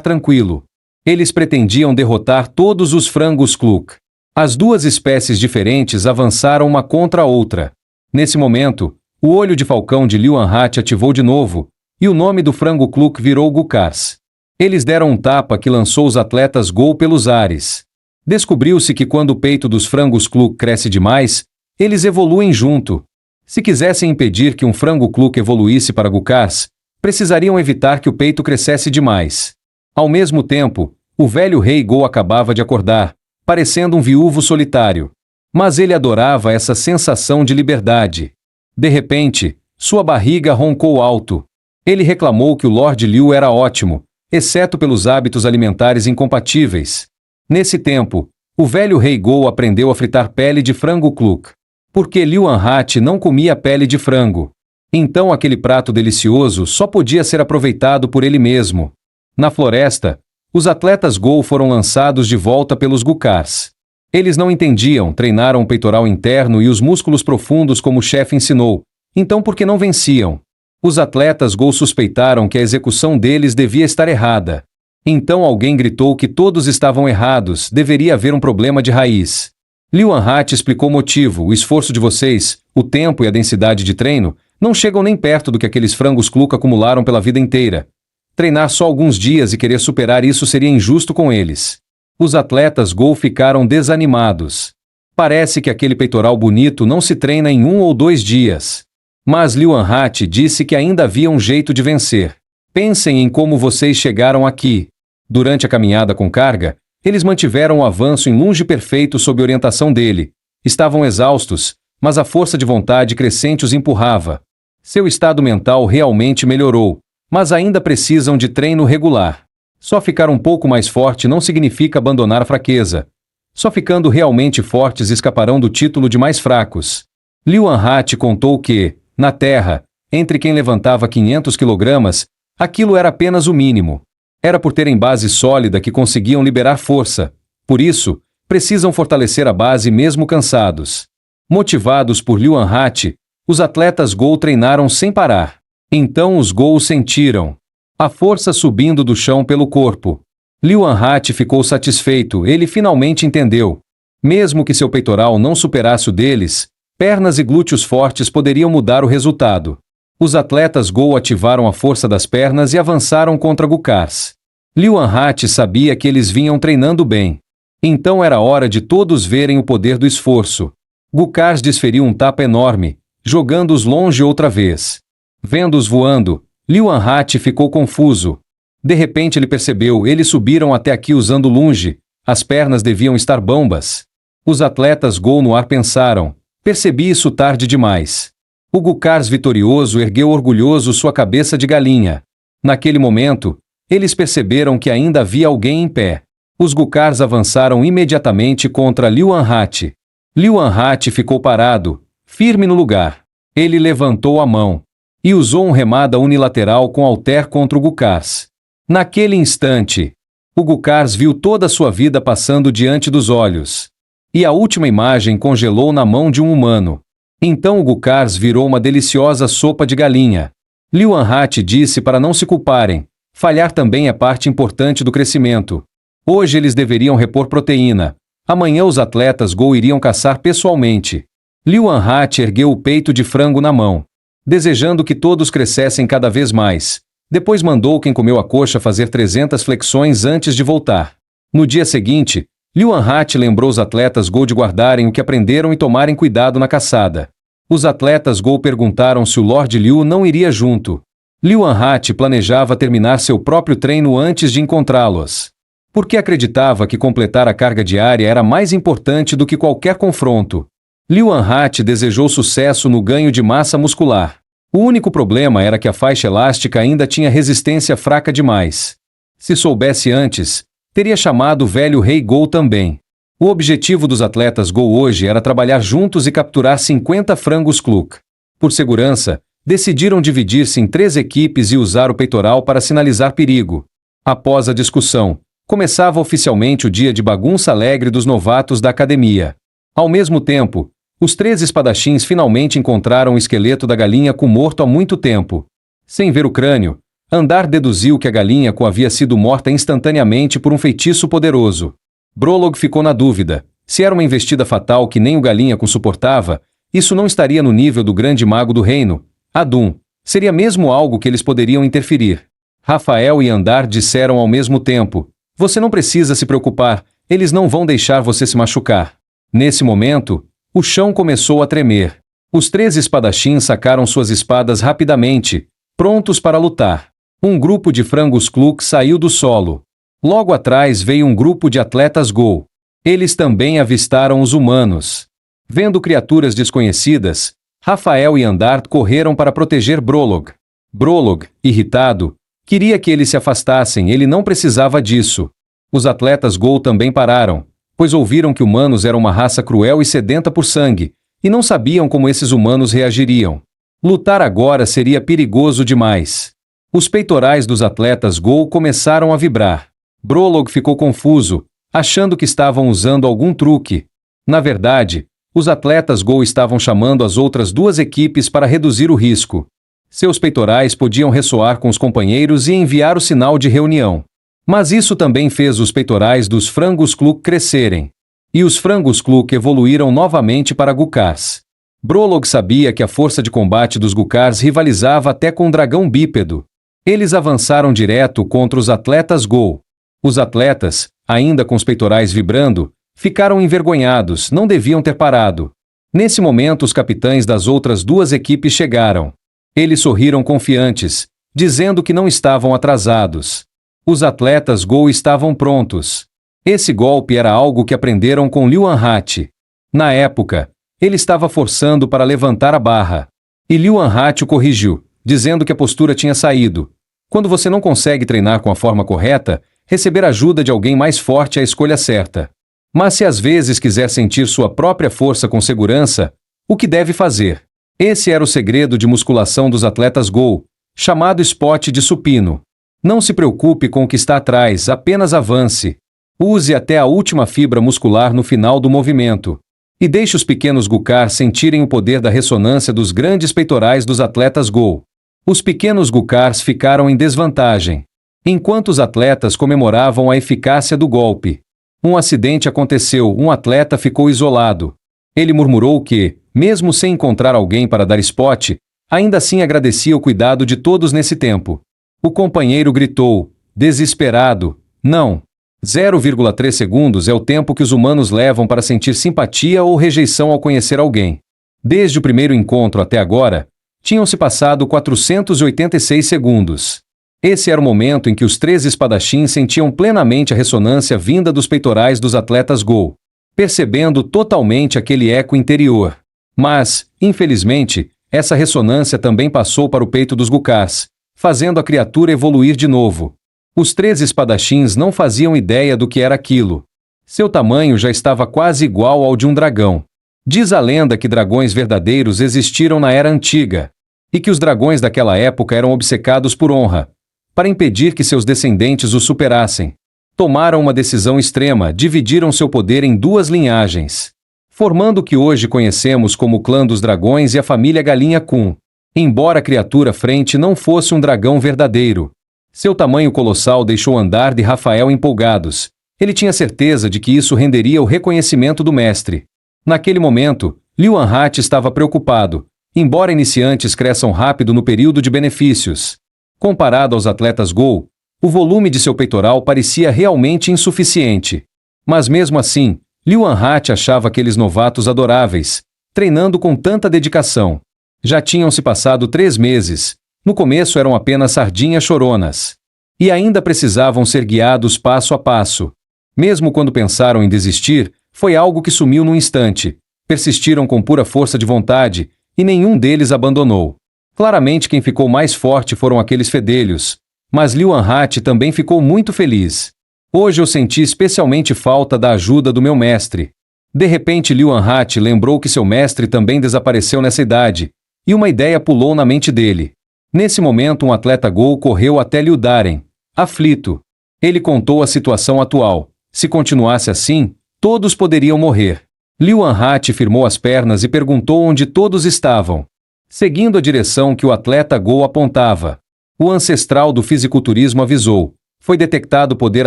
tranquilo. Eles pretendiam derrotar todos os frangos Kluk. As duas espécies diferentes avançaram uma contra a outra. Nesse momento, o olho de falcão de Liu Anhat ativou de novo, e o nome do frango Kluk virou Gukars. Eles deram um tapa que lançou os atletas Gol pelos ares. Descobriu-se que quando o peito dos frangos Kluk cresce demais, eles evoluem junto. Se quisessem impedir que um frango Kluk evoluísse para Gukars, precisariam evitar que o peito crescesse demais. Ao mesmo tempo, o velho rei Gol acabava de acordar, parecendo um viúvo solitário. Mas ele adorava essa sensação de liberdade. De repente, sua barriga roncou alto. Ele reclamou que o Lord Liu era ótimo, exceto pelos hábitos alimentares incompatíveis. Nesse tempo, o velho rei Gol aprendeu a fritar pele de frango Kluk. Porque Liu Anhat não comia pele de frango. Então aquele prato delicioso só podia ser aproveitado por ele mesmo. Na floresta, os atletas Gol foram lançados de volta pelos Gukars. Eles não entendiam, treinaram o peitoral interno e os músculos profundos como o chefe ensinou, então por que não venciam? Os atletas Gol suspeitaram que a execução deles devia estar errada. Então alguém gritou que todos estavam errados, deveria haver um problema de raiz. Liu Anhat explicou o motivo: o esforço de vocês, o tempo e a densidade de treino, não chegam nem perto do que aqueles frangos Kluk acumularam pela vida inteira. Treinar só alguns dias e querer superar isso seria injusto com eles. Os atletas Gol ficaram desanimados. Parece que aquele peitoral bonito não se treina em 1 ou 2 dias. Mas Liu Anhat disse que ainda havia um jeito de vencer. Pensem em como vocês chegaram aqui. Durante a caminhada com carga, eles mantiveram o avanço em lunge perfeito sob orientação dele. Estavam exaustos, mas a força de vontade crescente os empurrava. Seu estado mental realmente melhorou, mas ainda precisam de treino regular. Só ficar um pouco mais forte não significa abandonar a fraqueza. Só ficando realmente fortes escaparão do título de mais fracos. Liu Anhat contou que, na Terra, entre quem levantava 500 kg, aquilo era apenas o mínimo. Era por terem base sólida que conseguiam liberar força. Por isso, precisam fortalecer a base mesmo cansados. Motivados por Liu Anhat, os atletas Gol treinaram sem parar. Então os Gol sentiram a força subindo do chão pelo corpo. Liu Anhat ficou satisfeito, ele finalmente entendeu. Mesmo que seu peitoral não superasse o deles, pernas e glúteos fortes poderiam mudar o resultado. Os atletas Gol ativaram a força das pernas e avançaram contra Gukars. Liu Anhat sabia que eles vinham treinando bem. Então era hora de todos verem o poder do esforço. Gukars desferiu um tapa enorme, jogando-os longe outra vez. Vendo-os voando, Liu Anhat ficou confuso. De repente ele percebeu, eles subiram até aqui usando lunge, as pernas deviam estar bambas. Os atletas Gol no ar pensaram, percebi isso tarde demais. O Gukars vitorioso ergueu orgulhoso sua cabeça de galinha. Naquele momento, eles perceberam que ainda havia alguém em pé. Os Gukars avançaram imediatamente contra Liu Anhat. Liu Anhat ficou parado, firme no lugar. Ele levantou a mão e usou uma remada unilateral com halter contra o Gukars. Naquele instante, o Gukars viu toda a sua vida passando diante dos olhos. E a última imagem congelou na mão de um humano. Então o Gukars virou uma deliciosa sopa de galinha. Liu Anhat disse para não se culparem. Falhar também é parte importante do crescimento. Hoje eles deveriam repor proteína. Amanhã os atletas Gol iriam caçar pessoalmente. Liu Anhat ergueu o peito de frango na mão, desejando que todos crescessem cada vez mais. Depois mandou quem comeu a coxa fazer 300 flexões antes de voltar. No dia seguinte, Liu Anhat lembrou os atletas Gol de guardarem o que aprenderam e tomarem cuidado na caçada. Os atletas Gol perguntaram se o Lord Liu não iria junto. Liu Anhat planejava terminar seu próprio treino antes de encontrá-los. Porque acreditava que completar a carga diária era mais importante do que qualquer confronto. Liu Anhat desejou sucesso no ganho de massa muscular. O único problema era que a faixa elástica ainda tinha resistência fraca demais. Se soubesse antes, teria chamado o velho rei Gol também. O objetivo dos atletas Gol hoje era trabalhar juntos e capturar 50 frangos Kluk. Por segurança, decidiram dividir-se em 3 equipes e usar o peitoral para sinalizar perigo. Após a discussão, começava oficialmente o dia de bagunça alegre dos novatos da academia. Ao mesmo tempo, Os 13 espadachins finalmente encontraram o esqueleto da galinha Ku morto há muito tempo. Sem ver o crânio, Andar deduziu que a galinha Ku havia sido morta instantaneamente por um feitiço poderoso. Brolog ficou na dúvida. Se era uma investida fatal que nem o galinha Ku suportava, isso não estaria no nível do grande mago do reino, Adum. Seria mesmo algo que eles poderiam interferir. Rafael e Andar disseram ao mesmo tempo: "Você não precisa se preocupar, eles não vão deixar você se machucar." Nesse momento, o chão começou a tremer. Os 13 espadachins sacaram suas espadas rapidamente, prontos para lutar. Um grupo de frangos Kluk saiu do solo. Logo atrás veio um grupo de atletas Gol. Eles também avistaram os humanos. Vendo criaturas desconhecidas, Rafael e Andar correram para proteger Brolog. Brolog, irritado, queria que eles se afastassem, ele não precisava disso. Os atletas Gol também pararam, pois ouviram que humanos eram uma raça cruel e sedenta por sangue, e não sabiam como esses humanos reagiriam. Lutar agora seria perigoso demais. Os peitorais dos atletas Gol começaram a vibrar. Brolog ficou confuso, achando que estavam usando algum truque. Na verdade, os atletas Gol estavam chamando as outras duas equipes para reduzir o risco. Seus peitorais podiam ressoar com os companheiros e enviar o sinal de reunião. Mas isso também fez os peitorais dos frangos Kluk crescerem. E os frangos Kluk evoluíram novamente para Gukars. Brolog sabia que a força de combate dos Gukars rivalizava até com o dragão bípedo. Eles avançaram direto contra os atletas Gol. Os atletas, ainda com os peitorais vibrando, ficaram envergonhados, não deviam ter parado. Nesse momento os capitães das outras duas equipes chegaram. Eles sorriram confiantes, dizendo que não estavam atrasados. Os atletas Gol estavam prontos. Esse golpe era algo que aprenderam com Liu Anhat. Na época, ele estava forçando para levantar a barra. E Liu Anhat o corrigiu, dizendo que a postura tinha saído. Quando você não consegue treinar com a forma correta, receber ajuda de alguém mais forte é a escolha certa. Mas se às vezes quiser sentir sua própria força com segurança, o que deve fazer? Esse era o segredo de musculação dos atletas Gol, chamado spot de supino. Não se preocupe com o que está atrás, apenas avance. Use até a última fibra muscular no final do movimento. E deixe os pequenos Gukar sentirem o poder da ressonância dos grandes peitorais dos atletas Gol. Os pequenos Gukars ficaram em desvantagem. Enquanto os atletas comemoravam a eficácia do golpe. Um acidente aconteceu, um atleta ficou isolado. Ele murmurou que, mesmo sem encontrar alguém para dar spot, ainda assim agradecia o cuidado de todos nesse tempo. O companheiro gritou, desesperado: "Não! 0,3 segundos é o tempo que os humanos levam para sentir simpatia ou rejeição ao conhecer alguém. Desde o primeiro encontro até agora, tinham-se passado 486 segundos. Esse era o momento em que os 13 espadachins sentiam plenamente a ressonância vinda dos peitorais dos atletas Gol, percebendo totalmente aquele eco interior. Mas, infelizmente, essa ressonância também passou para o peito dos Gukars, fazendo a criatura evoluir de novo. Os 13 espadachins não faziam ideia do que era aquilo. Seu tamanho já estava quase igual ao de um dragão. Diz a lenda que dragões verdadeiros existiram na Era Antiga, e que os dragões daquela época eram obcecados por honra, para impedir que seus descendentes os superassem. Tomaram uma decisão extrema, dividiram seu poder em duas linhagens, formando o que hoje conhecemos como o clã dos dragões e a família Galinha Kun. Embora a criatura frente não fosse um dragão verdadeiro, seu tamanho colossal deixou Andar e Rafael empolgados. Ele tinha certeza de que isso renderia o reconhecimento do mestre. Naquele momento, Liu Anhat estava preocupado, embora iniciantes cresçam rápido no período de benefícios. Comparado aos atletas Gol, o volume de seu peitoral parecia realmente insuficiente. Mas mesmo assim, Liu Anhat achava aqueles novatos adoráveis, treinando com tanta dedicação. Já tinham se passado 3 meses, no começo eram apenas sardinhas choronas. E ainda precisavam ser guiados passo a passo. Mesmo quando pensaram em desistir, foi algo que sumiu num instante. Persistiram com pura força de vontade, e nenhum deles abandonou. Claramente quem ficou mais forte foram aqueles fedelhos, mas Liu Anhat também ficou muito feliz. Hoje eu senti especialmente falta da ajuda do meu mestre. De repente Liu Anhat lembrou que seu mestre também desapareceu nessa idade, e uma ideia pulou na mente dele. Nesse momento um atleta Gol correu até Liu Daren, aflito. Ele contou a situação atual. Se continuasse assim, todos poderiam morrer. Liu Anhat firmou as pernas e perguntou onde todos estavam. Seguindo a direção que o atleta Go apontava. O ancestral do fisiculturismo avisou. Foi detectado poder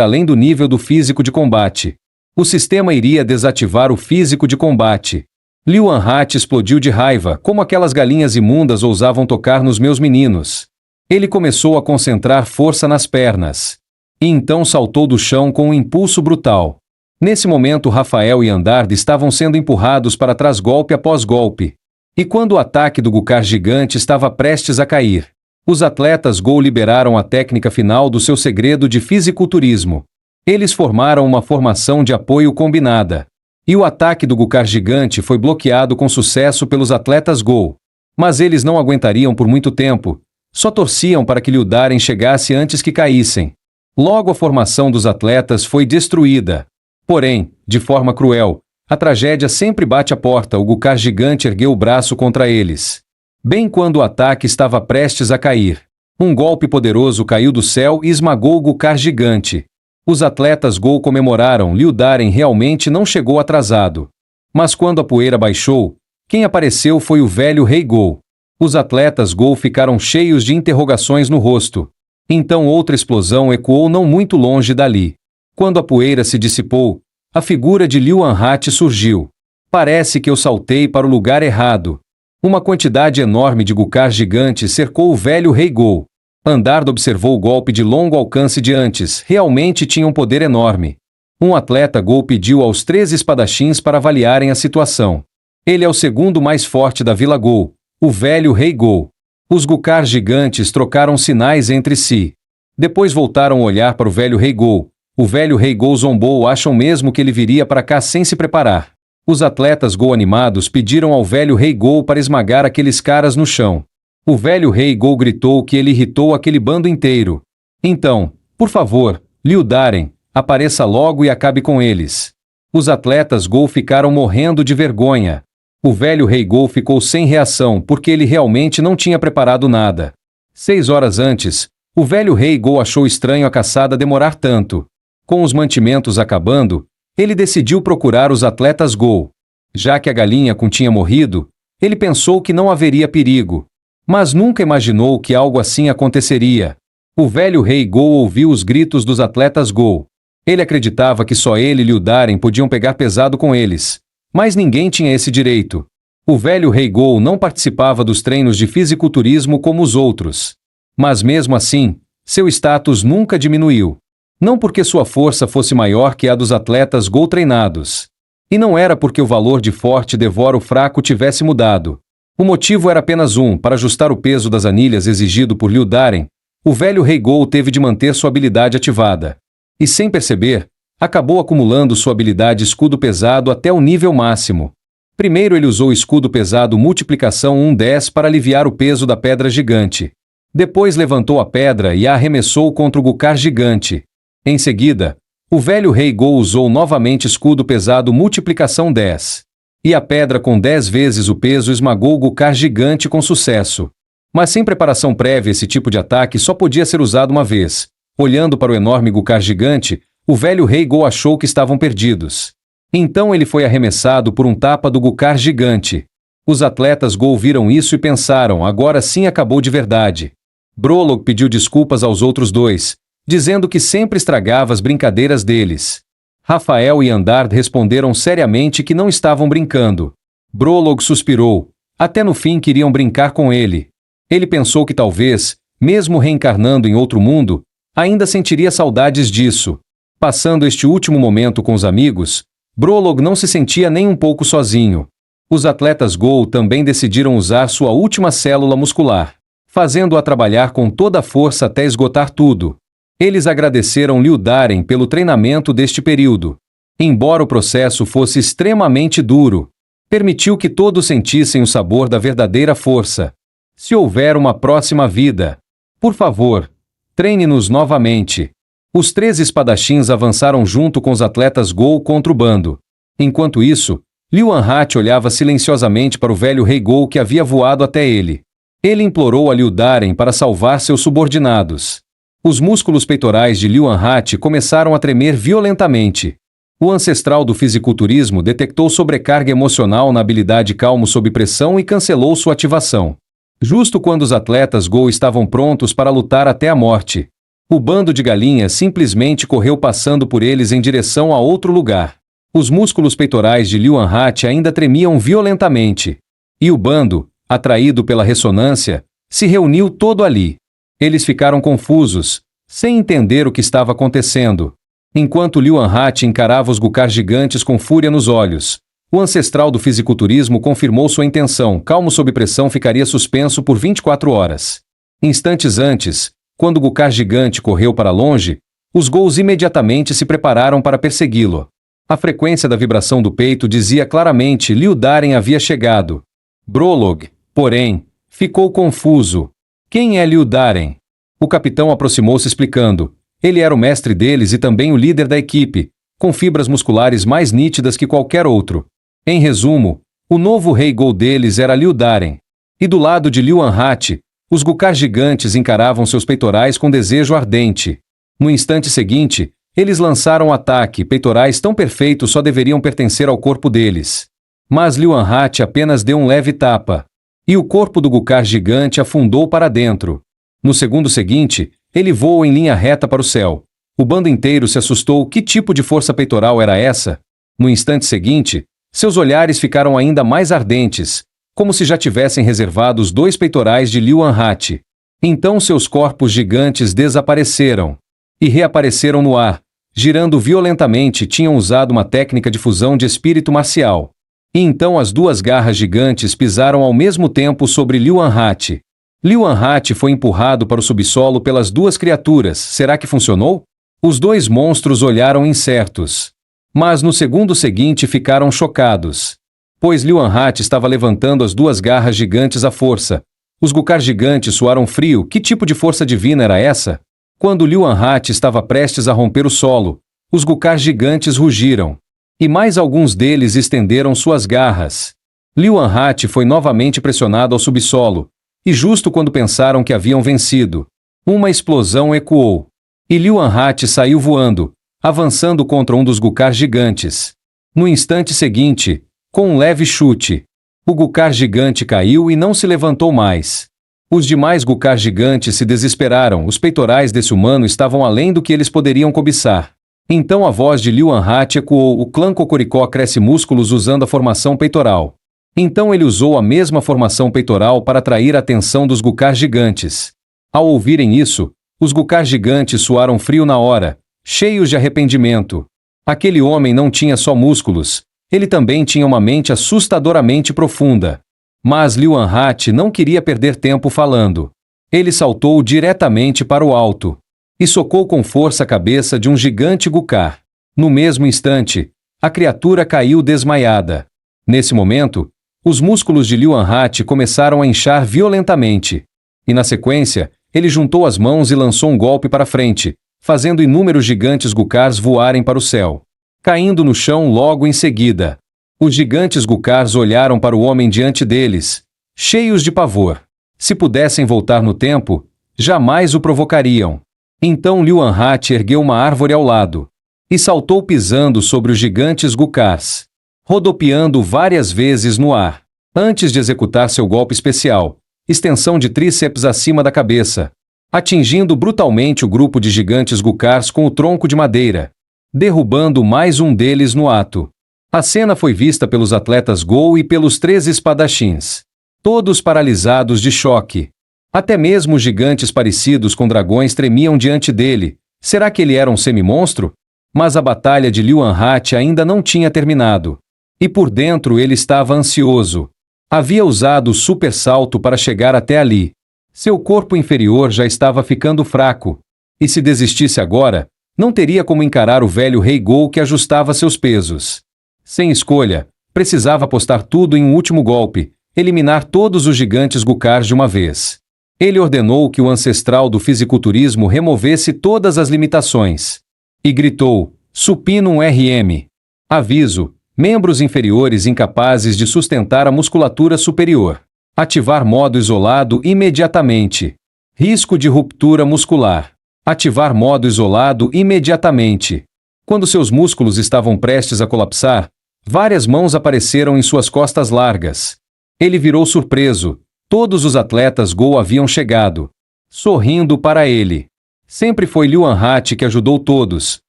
além do nível do físico de combate. O sistema iria desativar o físico de combate. Liu Anhat explodiu de raiva, como aquelas galinhas imundas ousavam tocar nos meus meninos. Ele começou a concentrar força nas pernas. E então saltou do chão com um impulso brutal. Nesse momento Rafael e Andard estavam sendo empurrados para trás golpe após golpe. E quando o ataque do Gukar gigante estava prestes a cair, os atletas Go liberaram a técnica final do seu segredo de fisiculturismo. Eles formaram uma formação de apoio combinada. E o ataque do Gukar gigante foi bloqueado com sucesso pelos atletas Go. Mas eles não aguentariam por muito tempo. Só torciam para que Liu Daren chegasse antes que caíssem. Logo a formação dos atletas foi destruída. Porém, de forma cruel, a tragédia sempre bate à porta. O Gukar gigante ergueu o braço contra eles. Bem quando o ataque estava prestes a cair, um golpe poderoso caiu do céu e esmagou o Gukar gigante. Os atletas Go comemoraram. Liu Daren realmente não chegou atrasado. Mas quando a poeira baixou, quem apareceu foi o velho rei Go. Os atletas Go ficaram cheios de interrogações no rosto. Então outra explosão ecoou não muito longe dali. Quando a poeira se dissipou, a figura de Liu Anhat surgiu. Parece que eu saltei para o lugar errado. Uma quantidade enorme de Gukar gigantes cercou o velho rei Go. Andard observou o golpe de longo alcance de antes. Realmente tinha um poder enorme. Um atleta Go pediu aos 13 espadachins para avaliarem a situação. Ele é o segundo mais forte da Vila Go, o velho rei Go. Os Gukar gigantes trocaram sinais entre si. Depois voltaram a olhar para o velho rei Go. O velho rei Go zombou. Acham mesmo que ele viria para cá sem se preparar. Os atletas Go animados pediram ao velho rei Go para esmagar aqueles caras no chão. O velho rei Go gritou que ele irritou aquele bando inteiro. Então, por favor, Liu Daren, apareça logo e acabe com eles. Os atletas Go ficaram morrendo de vergonha. O velho rei Go ficou sem reação porque ele realmente não tinha preparado nada. 6 horas antes, o velho rei Go achou estranho a caçada demorar tanto. Com os mantimentos acabando, ele decidiu procurar os atletas Go. Já que a galinha tinha morrido, ele pensou que não haveria perigo. Mas nunca imaginou que algo assim aconteceria. O velho rei Go ouviu os gritos dos atletas Go. Ele acreditava que só ele e Liu Daren podiam pegar pesado com eles. Mas ninguém tinha esse direito. O velho rei Go não participava dos treinos de fisiculturismo como os outros. Mas mesmo assim, seu status nunca diminuiu. Não porque sua força fosse maior que a dos atletas Go treinados. E não era porque o valor de forte devora o fraco tivesse mudado. O motivo era apenas um: para ajustar o peso das anilhas exigido por Liu Daren, o velho rei Go teve de manter sua habilidade ativada. E sem perceber, acabou acumulando sua habilidade escudo pesado até o nível máximo. Primeiro ele usou o escudo pesado multiplicação 1/10 para aliviar o peso da pedra gigante. Depois levantou a pedra e a arremessou contra o Gukar gigante. Em seguida, o velho rei Go usou novamente escudo pesado multiplicação 10. E a pedra com 10 vezes o peso esmagou o Gukar gigante com sucesso. Mas sem preparação prévia, esse tipo de ataque só podia ser usado uma vez. Olhando para o enorme Gukar gigante, o velho rei Go achou que estavam perdidos. Então ele foi arremessado por um tapa do Gukar gigante. Os atletas Go viram isso e pensaram: agora sim acabou de verdade. Brolog pediu desculpas aos outros dois, dizendo que sempre estragava as brincadeiras deles. Rafael e Andard responderam seriamente que não estavam brincando. Brolog suspirou. Até no fim queriam brincar com ele. Ele pensou que talvez, mesmo reencarnando em outro mundo, ainda sentiria saudades disso. Passando este último momento com os amigos, Brolog não se sentia nem um pouco sozinho. Os atletas Go também decidiram usar sua última célula muscular, fazendo-a trabalhar com toda a força até esgotar tudo. Eles agradeceram Liu Daren pelo treinamento deste período. Embora o processo fosse extremamente duro, permitiu que todos sentissem o sabor da verdadeira força. Se houver uma próxima vida, por favor, treine-nos novamente. Os 13 espadachins avançaram junto com os atletas Go contra o bando. Enquanto isso, Liu Anhat olhava silenciosamente para o velho rei Go que havia voado até ele. Ele implorou a Liu Daren para salvar seus subordinados. Os músculos peitorais de Liu Anhat começaram a tremer violentamente. O ancestral do fisiculturismo detectou sobrecarga emocional na habilidade calmo sob pressão e cancelou sua ativação. Justo quando os atletas Go estavam prontos para lutar até a morte, o bando de galinhas simplesmente correu passando por eles em direção a outro lugar. Os músculos peitorais de Liu Anhat ainda tremiam violentamente. E o bando, atraído pela ressonância, se reuniu todo ali. Eles ficaram confusos, sem entender o que estava acontecendo. Enquanto Liu Anhat encarava os Gukar gigantes com fúria nos olhos, o ancestral do fisiculturismo confirmou sua intenção: calmo sob pressão ficaria suspenso por 24 horas. Instantes antes, quando o Gukar gigante correu para longe, os Ghouls imediatamente se prepararam para persegui-lo. A frequência da vibração do peito dizia claramente: Liu Daren havia chegado. Brolog, porém, ficou confuso. Quem é Liu Daren? O capitão aproximou-se explicando. Ele era o mestre deles e também o líder da equipe, com fibras musculares mais nítidas que qualquer outro. Em resumo, o novo rei Gol deles era Liu Daren. E do lado de Liu Anhat, os Gukar gigantes encaravam seus peitorais com desejo ardente. No instante seguinte, eles lançaram ataque. Peitorais tão perfeitos só deveriam pertencer ao corpo deles. Mas Liu Anhat apenas deu um leve tapa. E o corpo do Gukar gigante afundou para dentro. No segundo seguinte, ele voou em linha reta para o céu. O bando inteiro se assustou. Que tipo de força peitoral era essa? No instante seguinte, seus olhares ficaram ainda mais ardentes, como se já tivessem reservado os 2 peitorais de Liu Anhat. Então seus corpos gigantes desapareceram. E reapareceram no ar, girando violentamente. Tinham usado uma técnica de fusão de espírito marcial. E então as 2 garras gigantes pisaram ao mesmo tempo sobre Liu Anhat. Liu Anhat foi empurrado para o subsolo pelas 2 criaturas. Será que funcionou? Os 2 monstros olharam incertos. Mas no segundo seguinte ficaram chocados. Pois Liu Anhat estava levantando as 2 garras gigantes à força. Os Gukar gigantes suaram frio. Que tipo de força divina era essa? Quando Liu Anhat estava prestes a romper o solo, os Gukar gigantes rugiram. E mais alguns deles estenderam suas garras. Liu Anhat foi novamente pressionado ao subsolo. E justo quando pensaram que haviam vencido, uma explosão ecoou. E Liu Anhat saiu voando, avançando contra um dos Gukar gigantes. No instante seguinte, com um leve chute, o Gukar gigante caiu e não se levantou mais. Os demais Gukar gigantes se desesperaram. Os peitorais desse humano estavam além do que eles poderiam cobiçar. Então a voz de Liu Anhat ecoou: o clã Cocoricó cresce músculos usando a formação peitoral. Então ele usou a mesma formação peitoral para atrair a atenção dos Gukar gigantes. Ao ouvirem isso, os Gukar gigantes suaram frio na hora, cheios de arrependimento. Aquele homem não tinha só músculos, ele também tinha uma mente assustadoramente profunda. Mas Liu Anhat não queria perder tempo falando. Ele saltou diretamente para o alto e socou com força a cabeça de um gigante Gukar. No mesmo instante, a criatura caiu desmaiada. Nesse momento, os músculos de Liu Anhat começaram a inchar violentamente. E na sequência, ele juntou as mãos e lançou um golpe para frente, fazendo inúmeros gigantes Gukars voarem para o céu, caindo no chão logo em seguida. Os gigantes Gukars olharam para o homem diante deles, cheios de pavor. Se pudessem voltar no tempo, jamais o provocariam. Então Liu Anhat ergueu uma árvore ao lado e saltou pisando sobre os gigantes Gukars, rodopiando várias vezes no ar, antes de executar seu golpe especial, extensão de tríceps acima da cabeça, atingindo brutalmente o grupo de gigantes Gukars com o tronco de madeira, derrubando mais um deles no ato. A cena foi vista pelos atletas Go e pelos 3 espadachins, todos paralisados de choque. Até mesmo os gigantes parecidos com dragões tremiam diante dele. Será que ele era um semi-monstro? Mas a batalha de Liu Anhat ainda não tinha terminado. E por dentro ele estava ansioso. Havia usado o super salto para chegar até ali. Seu corpo inferior já estava ficando fraco. E se desistisse agora, não teria como encarar o velho Rei Go que ajustava seus pesos. Sem escolha, precisava apostar tudo em um último golpe, eliminar todos os gigantes Gukars de uma vez. Ele ordenou que o ancestral do fisiculturismo removesse todas as limitações. E gritou: Supinum RM. Aviso: membros inferiores incapazes de sustentar a musculatura superior. Ativar modo isolado imediatamente. Risco de ruptura muscular. Ativar modo isolado imediatamente. Quando seus músculos estavam prestes a colapsar, várias mãos apareceram em suas costas largas. Ele virou surpreso. Todos os atletas Go haviam chegado, sorrindo para ele. Sempre foi Liu Anhat que ajudou todos.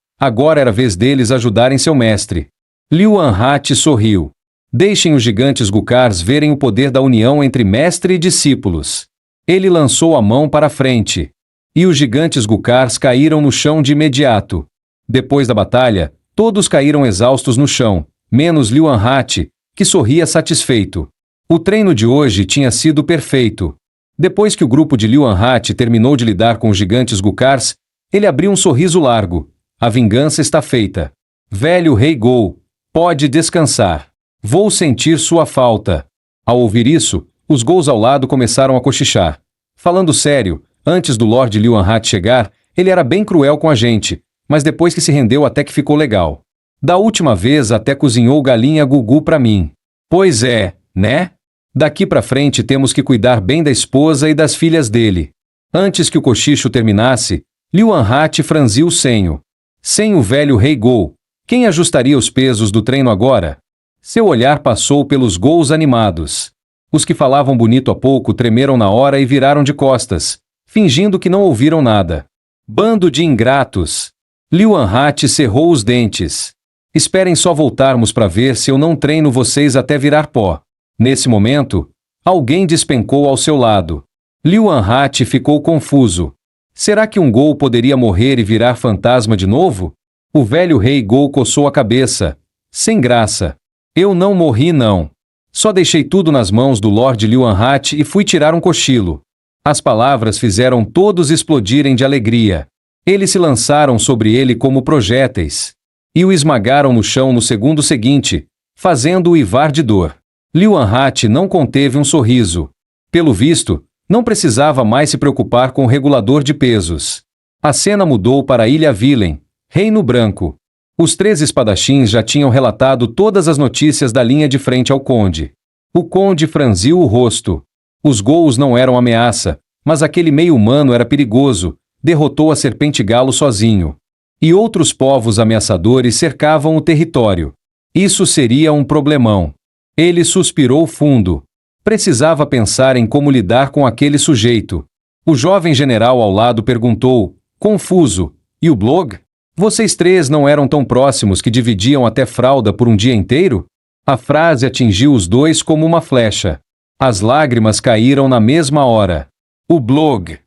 Agora era a vez deles ajudarem seu mestre. Liu Anhat sorriu. Deixem os gigantes Gukars verem o poder da união entre mestre e discípulos. Ele lançou a mão para a frente. E os gigantes Gukars caíram no chão de imediato. Depois da batalha, todos caíram exaustos no chão, menos Liu Anhat, que sorria satisfeito. O treino de hoje tinha sido perfeito. Depois que o grupo de Liu Anhat terminou de lidar com os gigantes Gukars, ele abriu um sorriso largo. A vingança está feita. Velho Rei Go, pode descansar. Vou sentir sua falta. Ao ouvir isso, os Gous ao lado começaram a cochichar. Falando sério, antes do Lord Liu Anhat chegar, ele era bem cruel com a gente, mas depois que se rendeu até que ficou legal. Da última vez até cozinhou galinha Gugu pra mim. Pois é, né? Daqui pra frente temos que cuidar bem da esposa e das filhas dele. Antes que o cochicho terminasse, Liu Anhat franziu o senho. Sem o velho Rei Go, quem ajustaria os pesos do treino agora? Seu olhar passou pelos Gous animados. Os que falavam bonito há pouco tremeram na hora e viraram de costas, fingindo que não ouviram nada. Bando de ingratos! Liu Anhat cerrou os dentes. Esperem só voltarmos para ver se eu não treino vocês até virar pó. Nesse momento, alguém despencou ao seu lado. Liu Anhat ficou confuso. Será que um Gou poderia morrer e virar fantasma de novo? O velho Rei Go coçou a cabeça. Sem graça. Eu não morri não. Só deixei tudo nas mãos do Lord Liu Anhat e fui tirar um cochilo. As palavras fizeram todos explodirem de alegria. Eles se lançaram sobre ele como projéteis. E o esmagaram no chão no segundo seguinte, fazendo-o uivar de dor. Liu Anhat não conteve um sorriso. Pelo visto, não precisava mais se preocupar com o regulador de pesos. A cena mudou para a Ilha Villain, Reino Branco. Os 3 espadachins já tinham relatado todas as notícias da linha de frente ao conde. O conde franziu o rosto. Os Gous não eram ameaça, mas aquele meio-humano era perigoso, derrotou a serpente-galo sozinho. E outros povos ameaçadores cercavam o território. Isso seria um problemão. Ele suspirou fundo. Precisava pensar em como lidar com aquele sujeito. O jovem general ao lado perguntou, confuso, e o blog? Vocês 3 não eram tão próximos que dividiam até fralda por um dia inteiro? A frase atingiu os dois como uma flecha. As lágrimas caíram na mesma hora. O blog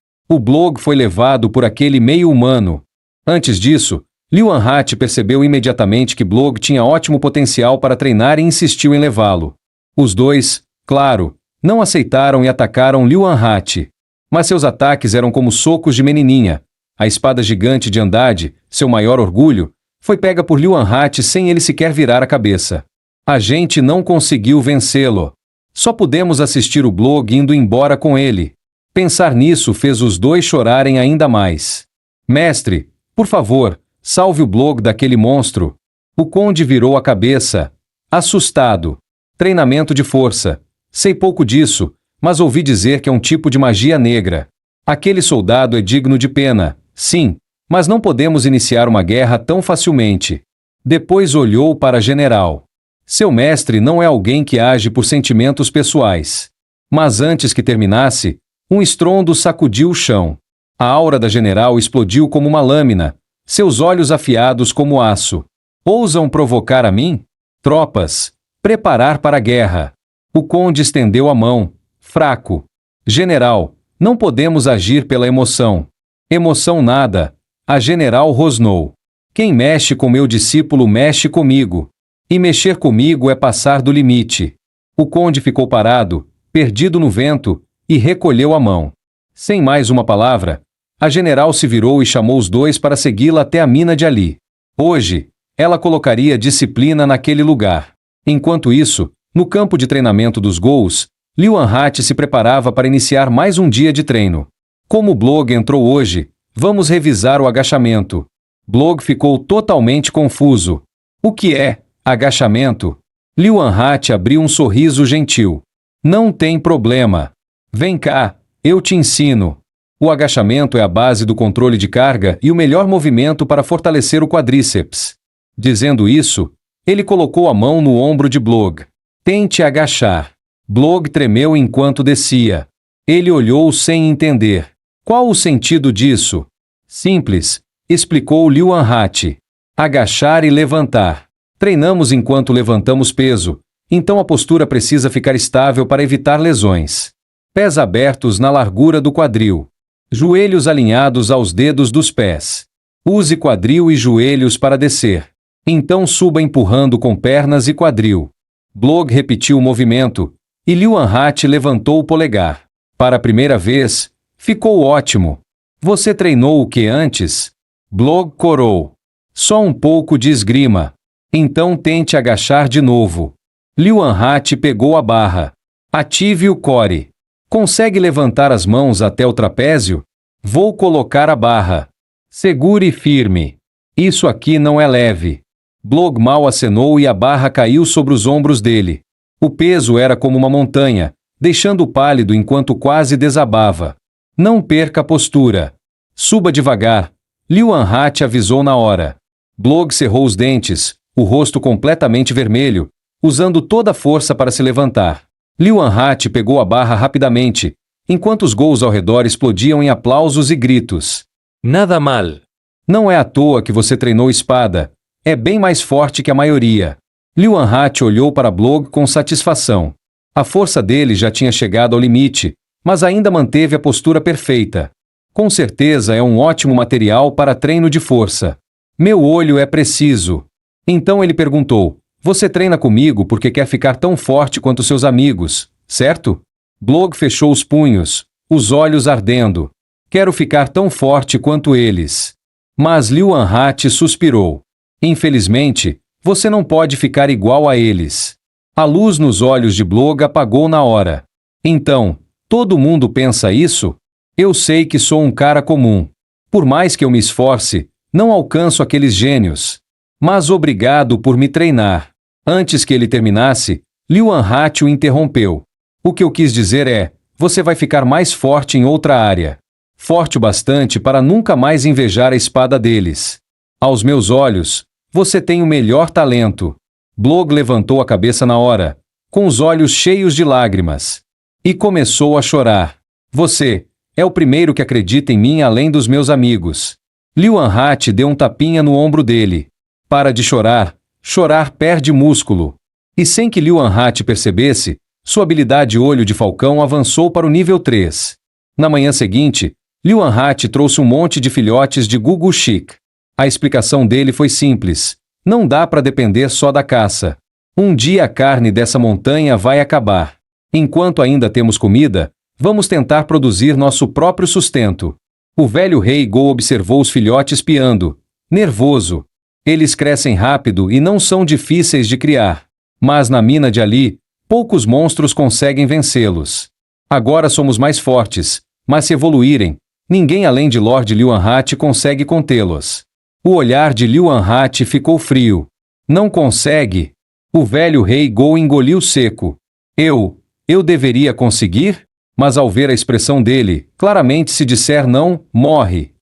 foi levado por aquele meio-humano. Antes disso, Liu Anhat percebeu imediatamente que Blog tinha ótimo potencial para treinar e insistiu em levá-lo. Os dois, claro, não aceitaram e atacaram Liu Anhat. Mas seus ataques eram como socos de menininha. A espada gigante de Andade, seu maior orgulho, foi pega por Liu Anhat sem ele sequer virar a cabeça. A gente não conseguiu vencê-lo. Só pudemos assistir o Blog indo embora com ele. Pensar nisso fez os dois chorarem ainda mais. Mestre, por favor, salve o Blog daquele monstro. O conde virou a cabeça. Assustado. Treinamento de força. Sei pouco disso, mas ouvi dizer que é um tipo de magia negra. Aquele soldado é digno de pena, sim, mas não podemos iniciar uma guerra tão facilmente. Depois olhou para a general. Seu mestre não é alguém que age por sentimentos pessoais. Mas antes que terminasse, um estrondo sacudiu o chão. A aura da general explodiu como uma lâmina, seus olhos afiados como aço. Ousam provocar a mim? Tropas, preparar para a guerra. O conde estendeu a mão, fraco. General, não podemos agir pela emoção. Emoção nada. A general rosnou. Quem mexe com meu discípulo mexe comigo. E mexer comigo é passar do limite. O conde ficou parado, perdido no vento, e recolheu a mão. Sem mais uma palavra, a general se virou e chamou os dois para segui-la até a mina de Ali. Hoje, ela colocaria disciplina naquele lugar. Enquanto isso, no campo de treinamento dos Gous, Liu Anhat se preparava para iniciar mais um dia de treino. Como Blog entrou hoje, vamos revisar o agachamento. Blog ficou totalmente confuso. O que é agachamento? Liu Anhat abriu um sorriso gentil. Não tem problema. Vem cá, eu te ensino. O agachamento é a base do controle de carga e o melhor movimento para fortalecer o quadríceps. Dizendo isso, ele colocou a mão no ombro de Blog. Tente agachar. Blog tremeu enquanto descia. Ele olhou sem entender. Qual o sentido disso? Simples, explicou Liu Anhat. Agachar e levantar. Treinamos enquanto levantamos peso, então a postura precisa ficar estável para evitar lesões. Pés abertos na largura do quadril. Joelhos alinhados aos dedos dos pés. Use quadril e joelhos para descer. Então suba empurrando com pernas e quadril. Blog repetiu o movimento, e Liu Anhat levantou o polegar. Para a primeira vez, ficou ótimo. Você treinou o que antes? Blog corou. Só um pouco de esgrima. Então tente agachar de novo. Liu Anhat pegou a barra. Ative o core. Consegue levantar as mãos até o trapézio? Vou colocar a barra. Segure firme. Isso aqui não é leve. Blog mal acenou e a barra caiu sobre os ombros dele. O peso era como uma montanha, deixando-o pálido enquanto quase desabava. Não perca a postura. Suba devagar. Liu Anhat avisou na hora. Blog cerrou os dentes, o rosto completamente vermelho, usando toda a força para se levantar. Liu Anhat pegou a barra rapidamente, enquanto os gols ao redor explodiam em aplausos e gritos. Nada mal. Não é à toa que você treinou espada. É bem mais forte que a maioria. Liu Anhat olhou para Blog com satisfação. A força dele já tinha chegado ao limite, mas ainda manteve a postura perfeita. Com certeza é um ótimo material para treino de força. Meu olho é preciso. Então ele perguntou, você treina comigo porque quer ficar tão forte quanto seus amigos, certo? Blog fechou os punhos, os olhos ardendo. Quero ficar tão forte quanto eles. Mas Liu Anhat suspirou. Infelizmente, você não pode ficar igual a eles. A luz nos olhos de Blog apagou na hora. Então, todo mundo pensa isso? Eu sei que sou um cara comum. Por mais que eu me esforce, não alcanço aqueles gênios. Mas obrigado por me treinar. Antes que ele terminasse, Liu Anhat o interrompeu. O que eu quis dizer é, você vai ficar mais forte em outra área. Forte o bastante para nunca mais invejar a espada deles. Aos meus olhos, você tem o melhor talento. Blog levantou a cabeça na hora, com os olhos cheios de lágrimas. E começou a chorar. Você é o primeiro que acredita em mim além dos meus amigos. Liu Anhat deu um tapinha no ombro dele. Para de chorar. Chorar perde músculo. E sem que Liu Anhat percebesse, sua habilidade olho de falcão avançou para o nível 3. Na manhã seguinte, Liu Anhat trouxe um monte de filhotes de Gugu Chic. A explicação dele foi simples. Não dá para depender só da caça. Um dia a carne dessa montanha vai acabar. Enquanto ainda temos comida, vamos tentar produzir nosso próprio sustento. O velho rei Go observou os filhotes piando, nervoso. Eles crescem rápido e não são difíceis de criar. Mas na mina de Ali, poucos monstros conseguem vencê-los. Agora somos mais fortes, mas se evoluírem, ninguém além de Lord Liu Anhat consegue contê-los. O olhar de Liu Anhat ficou frio. Não consegue? O velho rei Go engoliu seco. Eu deveria conseguir? Mas ao ver a expressão dele, claramente se disser não, morre.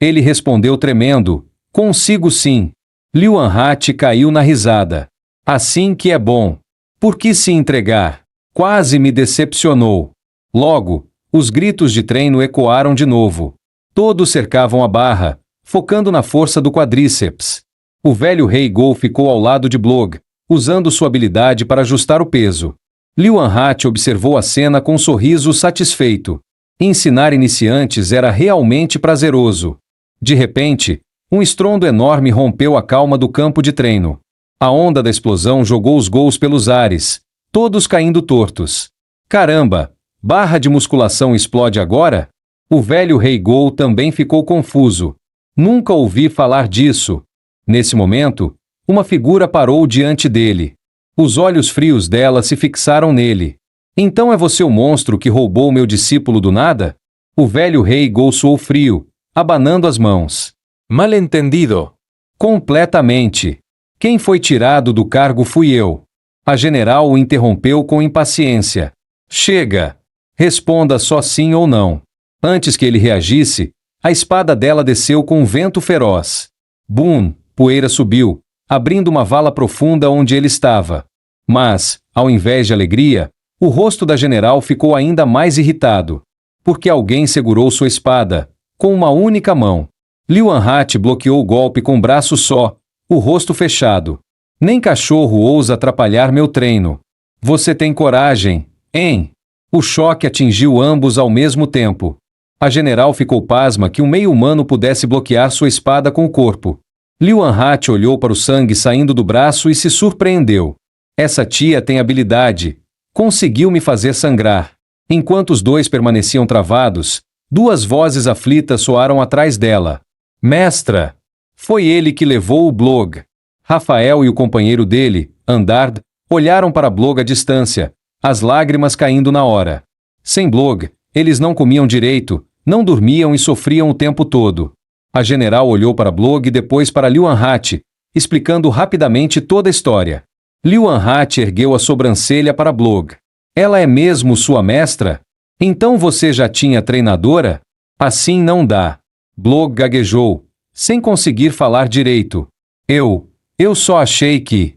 Ele respondeu tremendo, consigo sim. Liu Anhat caiu na risada. Assim que é bom. Por que se entregar? Quase me decepcionou. Logo, os gritos de treino ecoaram de novo. Todos cercavam a barra, focando na força do quadríceps. O velho rei Go ficou ao lado de Blog, usando sua habilidade para ajustar o peso. Liu Anhat observou a cena com um sorriso satisfeito. Ensinar iniciantes era realmente prazeroso. De repente, um estrondo enorme rompeu a calma do campo de treino. A onda da explosão jogou os gols pelos ares, todos caindo tortos. Caramba! Barra de musculação explode agora? O velho rei Go também ficou confuso. Nunca ouvi falar disso. Nesse momento, uma figura parou diante dele. Os olhos frios dela se fixaram nele. Então é você o monstro que roubou meu discípulo do nada? O velho rei Go suou frio, abanando as mãos. Mal entendido. Completamente. Quem foi tirado do cargo fui eu. A general o interrompeu com impaciência. Chega. Responda só sim ou não. Antes que ele reagisse, a espada dela desceu com um vento feroz. Bum! Poeira subiu. abrindo uma vala profunda onde ele estava. Mas, ao invés de alegria, o rosto da general ficou ainda mais irritado. Porque alguém segurou sua espada, com uma única mão. Liu Anhat bloqueou o golpe com um braço só, o rosto fechado. Nem cachorro ousa atrapalhar meu treino. Você tem coragem, hein? O choque atingiu ambos ao mesmo tempo. A general ficou pasma que um meio-humano pudesse bloquear sua espada com o corpo. Liu Anhat olhou para o sangue saindo do braço e se surpreendeu. Essa tia tem habilidade. Conseguiu me fazer sangrar. Enquanto os dois permaneciam travados, duas vozes aflitas soaram atrás dela. Mestra! Foi ele que levou o Blog. Rafael e o companheiro dele, Andard, olharam para Blog à distância, as lágrimas caindo na hora. Sem Blog, eles não comiam direito, não dormiam e sofriam o tempo todo. A general olhou para Blog e depois para Liu Anhat, explicando rapidamente toda a história. Liu Anhat ergueu a sobrancelha para Blog. Ela é mesmo sua mestra? Então você já tinha treinadora? Assim não dá. Blog gaguejou, sem conseguir falar direito. Eu só achei que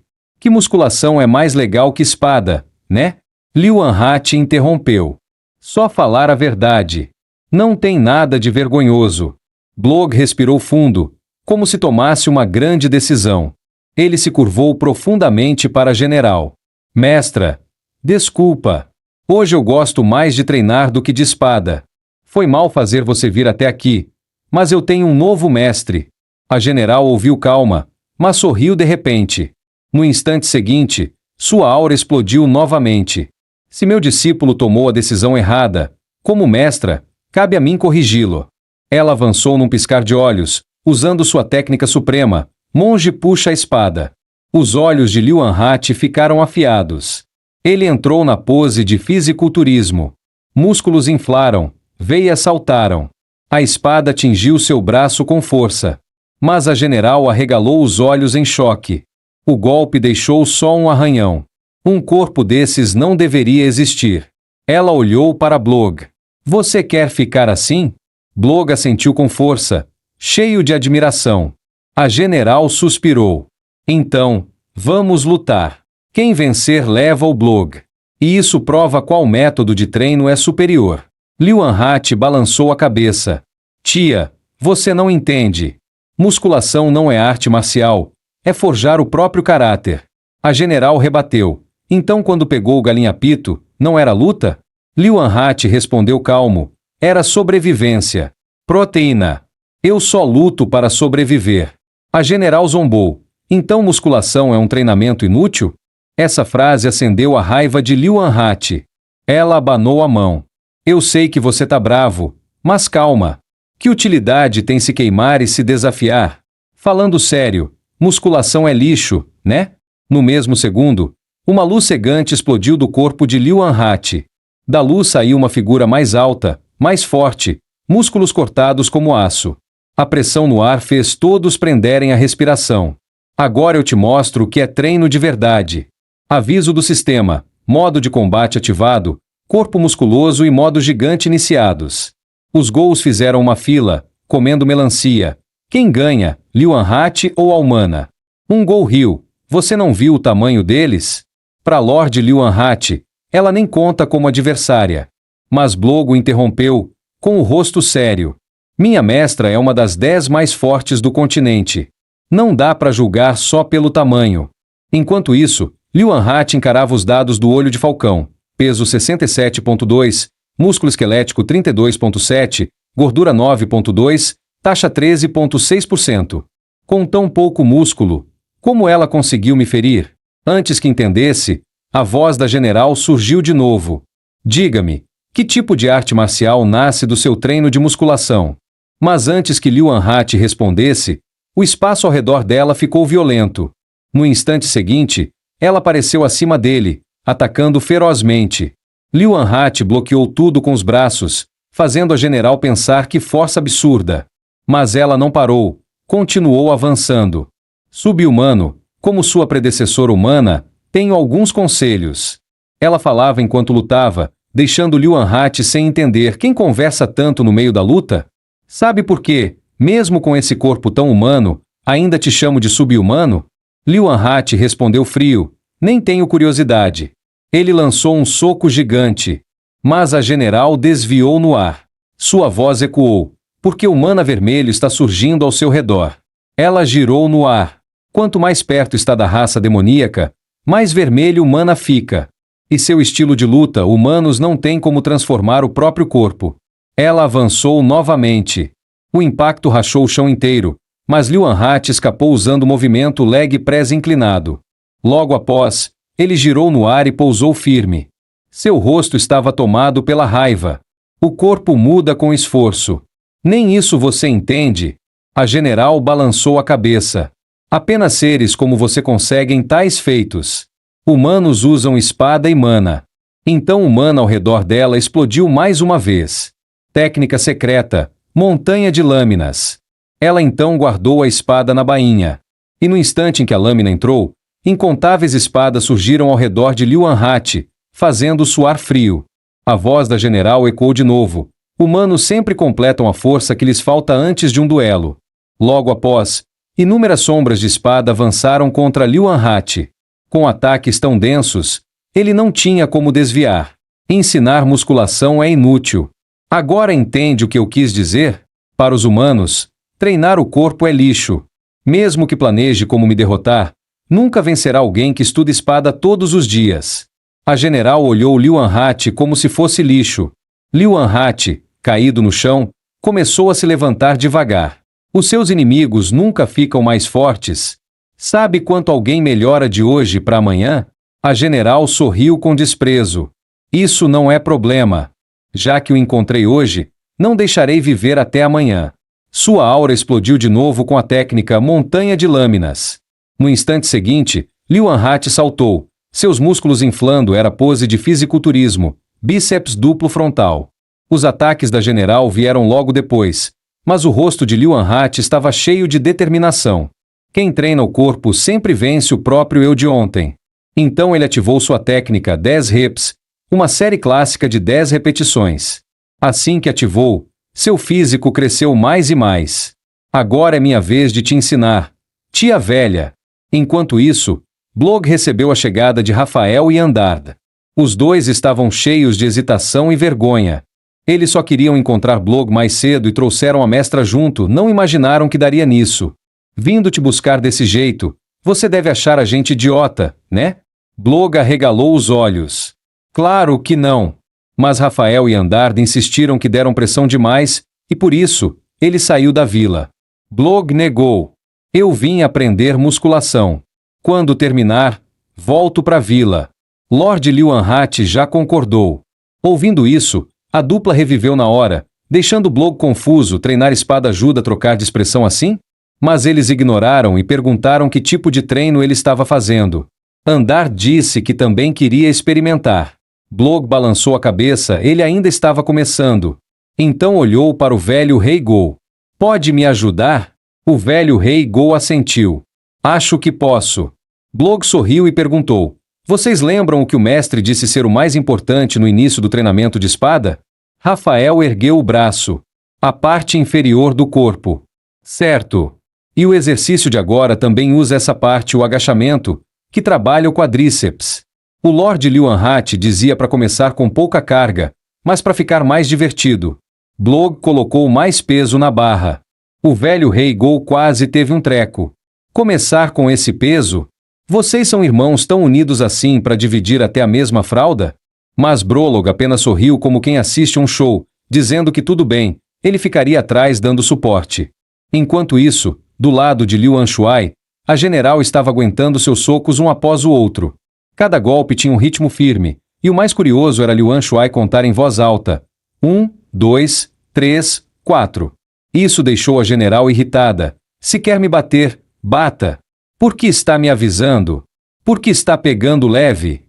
musculação é mais legal que espada, né? Liu Anhat interrompeu. Só falar a verdade. Não tem nada de vergonhoso. Blog respirou fundo, como se tomasse uma grande decisão. Ele se curvou profundamente para a general. Mestra, desculpa. Hoje eu gosto mais de treinar do que de espada. Foi mal fazer você vir até aqui, mas eu tenho um novo mestre. A general ouviu calma, mas sorriu de repente. No instante seguinte, sua aura explodiu novamente. Se meu discípulo tomou a decisão errada, como mestra, cabe a mim corrigi-lo. Ela avançou num piscar de olhos, usando sua técnica suprema, monge puxa a espada. Os olhos de Liu Anhat ficaram afiados. Ele entrou na pose de fisiculturismo. Músculos inflaram, veias saltaram. A espada atingiu seu braço com força. Mas a general arregalou os olhos em choque. O golpe deixou só um arranhão. Um corpo desses não deveria existir. Ela olhou para Blog. Você quer ficar assim? Blog assentiu com força, cheio de admiração. A general suspirou. Então, vamos lutar. Quem vencer leva o Blog. E isso prova qual método de treino é superior. Liu Anhat balançou a cabeça. Tia, você não entende. Musculação não é arte marcial, é forjar o próprio caráter. A general rebateu. Então quando pegou o galinha-pito, não era luta? Liu Anhat respondeu calmo. Era sobrevivência. Proteína. Eu só luto para sobreviver. A general zombou. Então musculação é um treinamento inútil? Essa frase acendeu a raiva de Liu Anhat. Ela abanou a mão. Eu sei que você tá bravo, mas calma. Que utilidade tem se queimar e se desafiar? Falando sério, musculação é lixo, né? No mesmo segundo, uma luz cegante explodiu do corpo de Liu Anhat. Da luz saiu uma figura mais alta, mais forte, músculos cortados como aço. A pressão no ar fez todos prenderem a respiração. Agora eu te mostro o que é treino de verdade. Aviso do sistema, modo de combate ativado, corpo musculoso e modo gigante iniciados. Os gols fizeram uma fila, comendo melancia. Quem ganha, Liu Anhat ou Almana? Um gol riu. Você não viu o tamanho deles? Para Lord Liu Anhat, ela nem conta como adversária. Mas Blogo interrompeu, com o rosto sério. Minha mestra é uma das 10 mais fortes do continente. Não dá para julgar só pelo tamanho. Enquanto isso, Liu Anhat encarava os dados do olho de falcão. Peso 67,2, músculo esquelético 32,7, gordura 9,2, taxa 13,6%. Com tão pouco músculo, como ela conseguiu me ferir? Antes que entendesse, a voz da general surgiu de novo. Diga-me, que tipo de arte marcial nasce do seu treino de musculação? Mas antes que Liu Anhat respondesse, o espaço ao redor dela ficou violento. No instante seguinte, ela apareceu acima dele, atacando ferozmente. Liu Anhat bloqueou tudo com os braços, fazendo a general pensar que força absurda. Mas ela não parou, continuou avançando. Sub-humano, como sua predecessora humana, tenho alguns conselhos. Ela falava enquanto lutava, deixando Liu Anhat sem entender quem conversa tanto no meio da luta. Sabe por quê, mesmo com esse corpo tão humano, ainda te chamo de sub-humano? Liu Anhat respondeu frio: nem tenho curiosidade. Ele lançou um soco gigante. Mas a general desviou no ar. Sua voz ecoou: porque o mana vermelho está surgindo ao seu redor. Ela girou no ar. Quanto mais perto está da raça demoníaca, mais vermelho o mana fica. E seu estilo de luta, humanos não têm como transformar o próprio corpo. Ela avançou novamente. O impacto rachou o chão inteiro, mas Liu Anhat escapou usando o movimento leg press inclinado. Logo após, ele girou no ar e pousou firme. Seu rosto estava tomado pela raiva. O corpo muda com esforço. Nem isso você entende? A general balançou a cabeça. Apenas seres como você conseguem tais feitos. Humanos usam espada e mana. Então o mana ao redor dela explodiu mais uma vez. Técnica secreta, montanha de lâminas. Ela então guardou a espada na bainha. E no instante em que a lâmina entrou, incontáveis espadas surgiram ao redor de Liu Anhat, fazendo suar frio. A voz da general ecoou de novo. Humanos sempre completam a força que lhes falta antes de um duelo. Logo após, inúmeras sombras de espada avançaram contra Liu Anhat. Com ataques tão densos, ele não tinha como desviar. Ensinar musculação é inútil. Agora entende o que eu quis dizer? Para os humanos, treinar o corpo é lixo. Mesmo que planeje como me derrotar, nunca vencerá alguém que estuda espada todos os dias. A general olhou Liu Anhat como se fosse lixo. Liu Anhat, caído no chão, começou a se levantar devagar. Os seus inimigos nunca ficam mais fortes. Sabe quanto alguém melhora de hoje para amanhã? A general sorriu com desprezo. Isso não é problema. Já que o encontrei hoje, não deixarei viver até amanhã. Sua aura explodiu de novo com a técnica montanha de lâminas. No instante seguinte, Liu Anhat saltou. Seus músculos inflando era pose de fisiculturismo, bíceps duplo frontal. Os ataques da general vieram logo depois, mas o rosto de Liu Anhat estava cheio de determinação. Quem treina o corpo sempre vence o próprio eu de ontem. Então ele ativou sua técnica 10 reps, uma série clássica de 10 repetições. Assim que ativou, seu físico cresceu mais e mais. Agora é minha vez de te ensinar, tia velha. Enquanto isso, Blog recebeu a chegada de Rafael e Andard. Os dois estavam cheios de hesitação e vergonha. Eles só queriam encontrar Blog mais cedo e trouxeram a mestra junto, não imaginaram que daria nisso. Vindo te buscar desse jeito, você deve achar a gente idiota, né? Blog arregalou os olhos. Claro que não. Mas Rafael e Andard insistiram que deram pressão demais, e por isso, ele saiu da vila. Blog negou. Eu vim aprender musculação. Quando terminar, volto para a vila. Lord Liu Anhat já concordou. Ouvindo isso, a dupla reviveu na hora, deixando Blog confuso. Treinar espada ajuda a trocar de expressão assim? Mas eles ignoraram e perguntaram que tipo de treino ele estava fazendo. Andard disse que também queria experimentar. Blog balançou a cabeça, ele ainda estava começando. Então olhou para o velho Rei Go. Pode me ajudar? O velho Rei Go assentiu. Acho que posso. Blog sorriu e perguntou: vocês lembram o que o mestre disse ser o mais importante no início do treinamento de espada? Rafael ergueu o braço. A parte inferior do corpo. Certo. E o exercício de agora também usa essa parte, o agachamento, que trabalha o quadríceps. O Lord Liu Anhat dizia para começar com pouca carga, mas para ficar mais divertido. Blog colocou mais peso na barra. O velho Rei Go quase teve um treco. Começar com esse peso? Vocês são irmãos tão unidos assim para dividir até a mesma fralda? Mas Brolog apenas sorriu como quem assiste um show, dizendo que tudo bem, ele ficaria atrás dando suporte. Enquanto isso, do lado de Liu Anshuai, a general estava aguentando seus socos um após o outro. Cada golpe tinha um ritmo firme, e o mais curioso era Liu Anshuai contar em voz alta: 1, 2, 3, 4. Isso deixou a general irritada. Se quer me bater, bata. Por que está me avisando? Por que está pegando leve?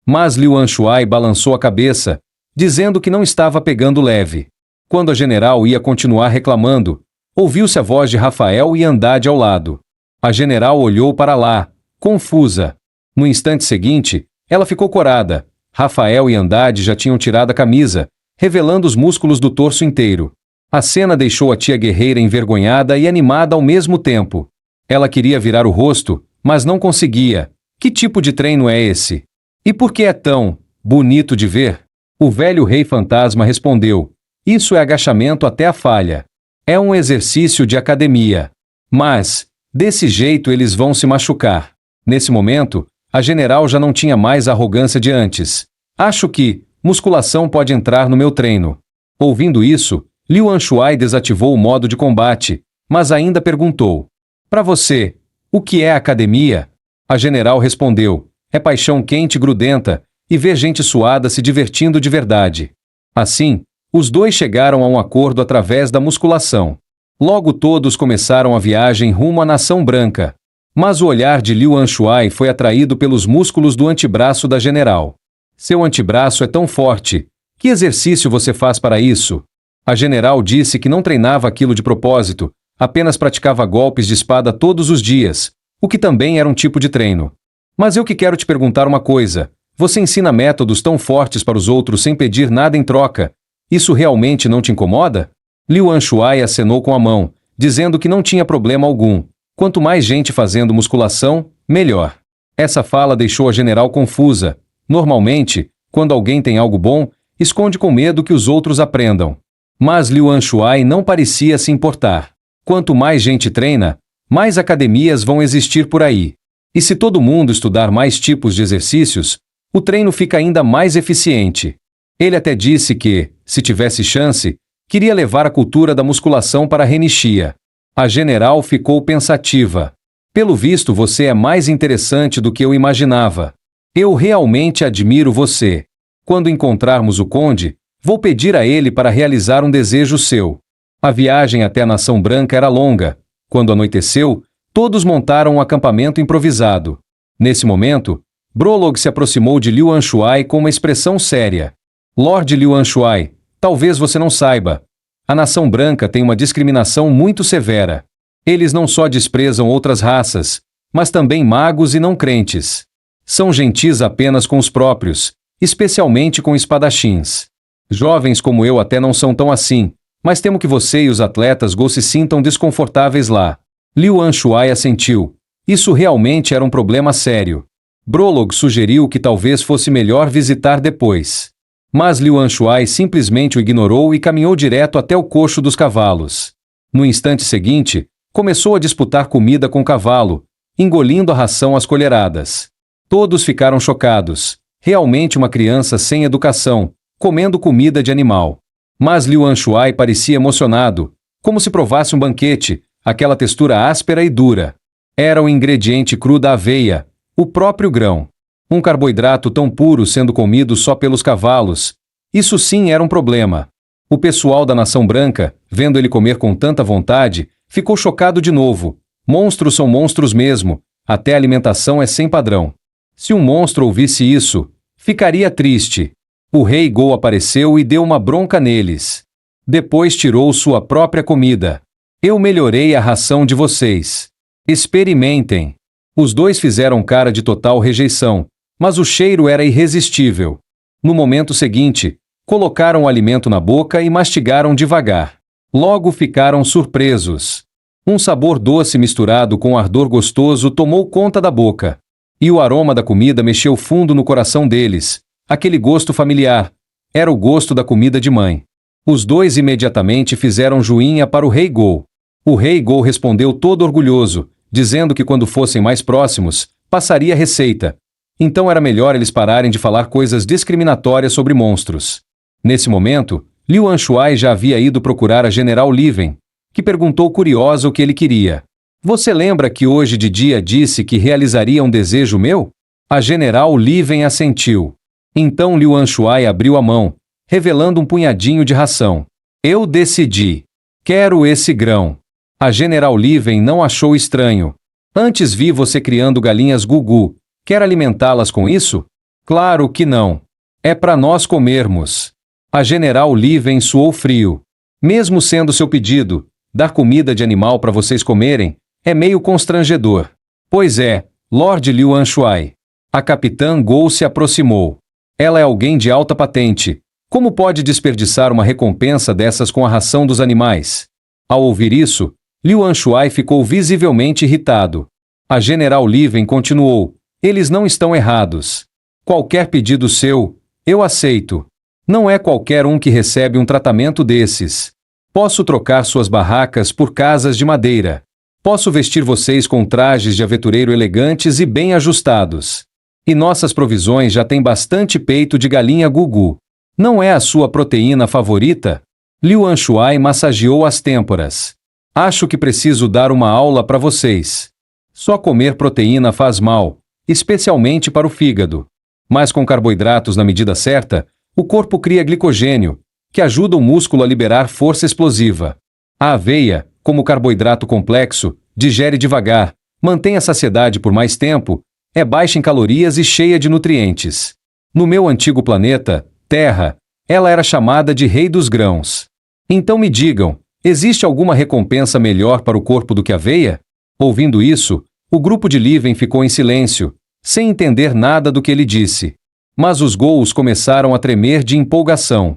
Mas Liu Anshuai balançou a cabeça, dizendo que não estava pegando leve. Quando a general ia continuar reclamando, ouviu-se a voz de Rafael e Andad ao lado. A general olhou para lá, confusa. No instante seguinte, ela ficou corada. Rafael e Andad já tinham tirado a camisa, revelando os músculos do torso inteiro. A cena deixou a tia guerreira envergonhada e animada ao mesmo tempo. Ela queria virar o rosto, mas não conseguia. Que tipo de treino é esse? E por que é tão bonito de ver? O velho rei fantasma respondeu: isso é agachamento até a falha. É um exercício de academia. Mas, desse jeito eles vão se machucar. Nesse momento, a general já não tinha mais a arrogância de antes. Acho que musculação pode entrar no meu treino. Ouvindo isso, Liu Anshuai desativou o modo de combate, mas ainda perguntou: para você, o que é academia? A general respondeu: é paixão quente e grudenta, e ver gente suada se divertindo de verdade. Assim, os dois chegaram a um acordo através da musculação. Logo todos começaram a viagem rumo à Nação Branca. Mas o olhar de Liu Anshuai foi atraído pelos músculos do antebraço da general. Seu antebraço é tão forte. Que exercício você faz para isso? A general disse que não treinava aquilo de propósito, apenas praticava golpes de espada todos os dias, o que também era um tipo de treino. Mas eu que quero te perguntar uma coisa. Você ensina métodos tão fortes para os outros sem pedir nada em troca. Isso realmente não te incomoda? Liu Anshuai acenou com a mão, dizendo que não tinha problema algum. Quanto mais gente fazendo musculação, melhor. Essa fala deixou a general confusa. Normalmente, quando alguém tem algo bom, esconde com medo que os outros aprendam. Mas Liu Anshuai não parecia se importar. Quanto mais gente treina, mais academias vão existir por aí. E se todo mundo estudar mais tipos de exercícios, o treino fica ainda mais eficiente. Ele até disse que, se tivesse chance, queria levar a cultura da musculação para Renixia. A general ficou pensativa. Pelo visto, você é mais interessante do que eu imaginava. Eu realmente admiro você. Quando encontrarmos o conde, vou pedir a ele para realizar um desejo seu. A viagem até a Nação Branca era longa. Quando anoiteceu, todos montaram um acampamento improvisado. Nesse momento, Brolog se aproximou de Liu Anshuai com uma expressão séria. Lord Liu Anshuai, talvez você não saiba. A Nação Branca tem uma discriminação muito severa. Eles não só desprezam outras raças, mas também magos e não crentes. São gentis apenas com os próprios, especialmente com espadachins. Jovens como eu até não são tão assim, mas temo que você e os atletas Go se sintam desconfortáveis lá. Liu Anshuai assentiu. Isso realmente era um problema sério. Brolog sugeriu que talvez fosse melhor visitar depois. Mas Liu Anshuai simplesmente o ignorou e caminhou direto até o coxo dos cavalos. No instante seguinte, começou a disputar comida com o cavalo, engolindo a ração às colheradas. Todos ficaram chocados. Realmente uma criança sem educação, comendo comida de animal. Mas Liu Anshuai parecia emocionado, como se provasse um banquete, aquela textura áspera e dura. Era o ingrediente cru da aveia, o próprio grão. Um carboidrato tão puro sendo comido só pelos cavalos. Isso sim era um problema. O pessoal da Nação Branca, vendo ele comer com tanta vontade, ficou chocado de novo. Monstros são monstros mesmo, até a alimentação é sem padrão. Se um monstro ouvisse isso, ficaria triste. O rei Go apareceu e deu uma bronca neles. Depois tirou sua própria comida. Eu melhorei a ração de vocês. Experimentem. Os dois fizeram cara de total rejeição, mas o cheiro era irresistível. No momento seguinte, colocaram o alimento na boca e mastigaram devagar. Logo ficaram surpresos. Um sabor doce misturado com ardor gostoso tomou conta da boca. E o aroma da comida mexeu fundo no coração deles. Aquele gosto familiar. Era o gosto da comida de mãe. Os dois imediatamente fizeram joinha para o rei Go. O rei Go respondeu todo orgulhoso, dizendo que quando fossem mais próximos, passaria a receita. Então era melhor eles pararem de falar coisas discriminatórias sobre monstros. Nesse momento, Liu Anshuai já havia ido procurar a General Liven, que perguntou curiosa o que ele queria. Você lembra que hoje de dia disse que realizaria um desejo meu? A General Liven assentiu. Então Liu Anshuai abriu a mão, revelando um punhadinho de ração. Eu decidi. Quero esse grão. A General Liven não achou estranho. Antes vi você criando galinhas gugu. Quer alimentá-las com isso? Claro que não. É para nós comermos. A General Liven suou frio. Mesmo sendo seu pedido, dar comida de animal para vocês comerem, é meio constrangedor. Pois é, Lord Liu Anshuai. A capitã Go se aproximou. Ela é alguém de alta patente. Como pode desperdiçar uma recompensa dessas com a ração dos animais? Ao ouvir isso, Liu Anshuai ficou visivelmente irritado. A General Liven continuou: eles não estão errados. Qualquer pedido seu, eu aceito. Não é qualquer um que recebe um tratamento desses. Posso trocar suas barracas por casas de madeira. Posso vestir vocês com trajes de aventureiro elegantes e bem ajustados. E nossas provisões já têm bastante peito de galinha gugu. Não é a sua proteína favorita? Liu Anshuai massageou as têmporas. Acho que preciso dar uma aula para vocês. Só comer proteína faz mal, especialmente para o fígado. Mas com carboidratos na medida certa, o corpo cria glicogênio, que ajuda o músculo a liberar força explosiva. A aveia, como carboidrato complexo, digere devagar, mantém a saciedade por mais tempo, é baixa em calorias e cheia de nutrientes. No meu antigo planeta, Terra, ela era chamada de Rei dos Grãos. Então me digam, existe alguma recompensa melhor para o corpo do que a aveia? Ouvindo isso, o grupo de Liven ficou em silêncio, sem entender nada do que ele disse. Mas os ghouls começaram a tremer de empolgação.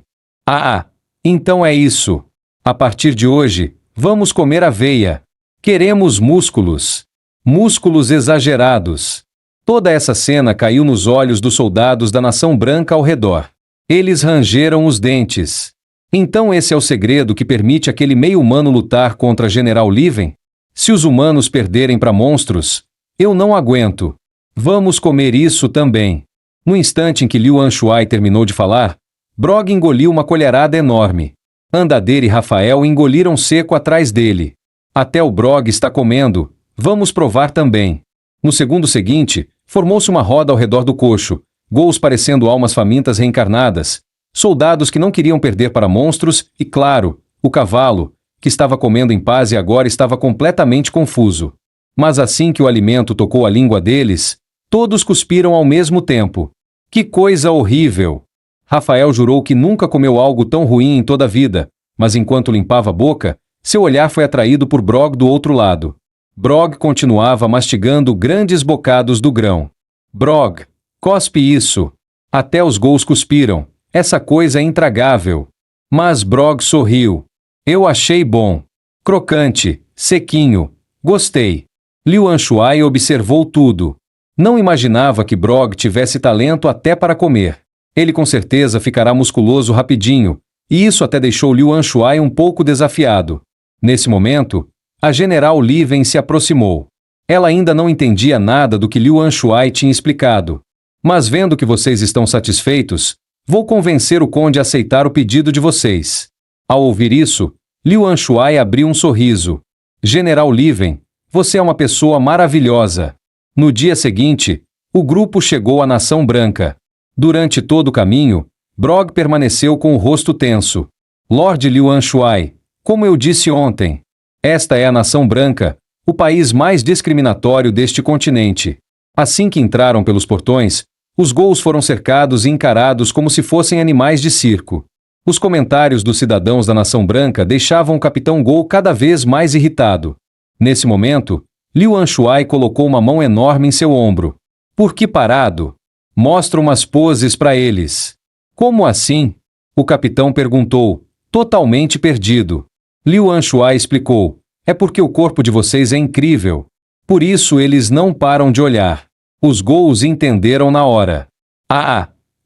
Então é isso. A partir de hoje, vamos comer aveia. Queremos músculos. Músculos exagerados. Toda essa cena caiu nos olhos dos soldados da Nação Branca ao redor. Eles rangeram os dentes. Então esse é o segredo que permite aquele meio-humano lutar contra General Liven? Se os humanos perderem para monstros, eu não aguento. Vamos comer isso também. No instante em que Liu Anshuai terminou de falar, Brog engoliu uma colherada enorme. Andadeira e Rafael engoliram seco atrás dele. Até o Brog está comendo, vamos provar também. No segundo seguinte, formou-se uma roda ao redor do coxo, ghouls parecendo almas famintas reencarnadas, soldados que não queriam perder para monstros e, claro, o cavalo, que estava comendo em paz e agora estava completamente confuso. Mas assim que o alimento tocou a língua deles, todos cuspiram ao mesmo tempo. Que coisa horrível! Rafael jurou que nunca comeu algo tão ruim em toda a vida, mas enquanto limpava a boca, seu olhar foi atraído por Brog do outro lado. Brog continuava mastigando grandes bocados do grão. Brog, cospe isso! Até os ghouls cuspiram. Essa coisa é intragável. Mas Brog sorriu. Eu achei bom. Crocante, sequinho. Gostei. Liu Anshuai observou tudo. Não imaginava que Brog tivesse talento até para comer. Ele com certeza ficará musculoso rapidinho, e isso até deixou Liu Anshuai um pouco desafiado. Nesse momento, a General Liven se aproximou. Ela ainda não entendia nada do que Liu Anshuai tinha explicado. Mas vendo que vocês estão satisfeitos, vou convencer o conde a aceitar o pedido de vocês. Ao ouvir isso, Liu Anshuai abriu um sorriso. General Liven, você é uma pessoa maravilhosa. No dia seguinte, o grupo chegou à Nação Branca. Durante todo o caminho, Brog permaneceu com o rosto tenso. Lord Liu Anshuai, como eu disse ontem, esta é a Nação Branca, o país mais discriminatório deste continente. Assim que entraram pelos portões, os ghouls foram cercados e encarados como se fossem animais de circo. Os comentários dos cidadãos da Nação Branca deixavam o Capitão Ghoul cada vez mais irritado. Nesse momento, Liu Anshuai colocou uma mão enorme em seu ombro. Por que parado? Mostra umas poses para eles. Como assim? O capitão perguntou, totalmente perdido. Liu Anshuai explicou, é porque o corpo de vocês é incrível. Por isso eles não param de olhar. Os ghouls entenderam na hora.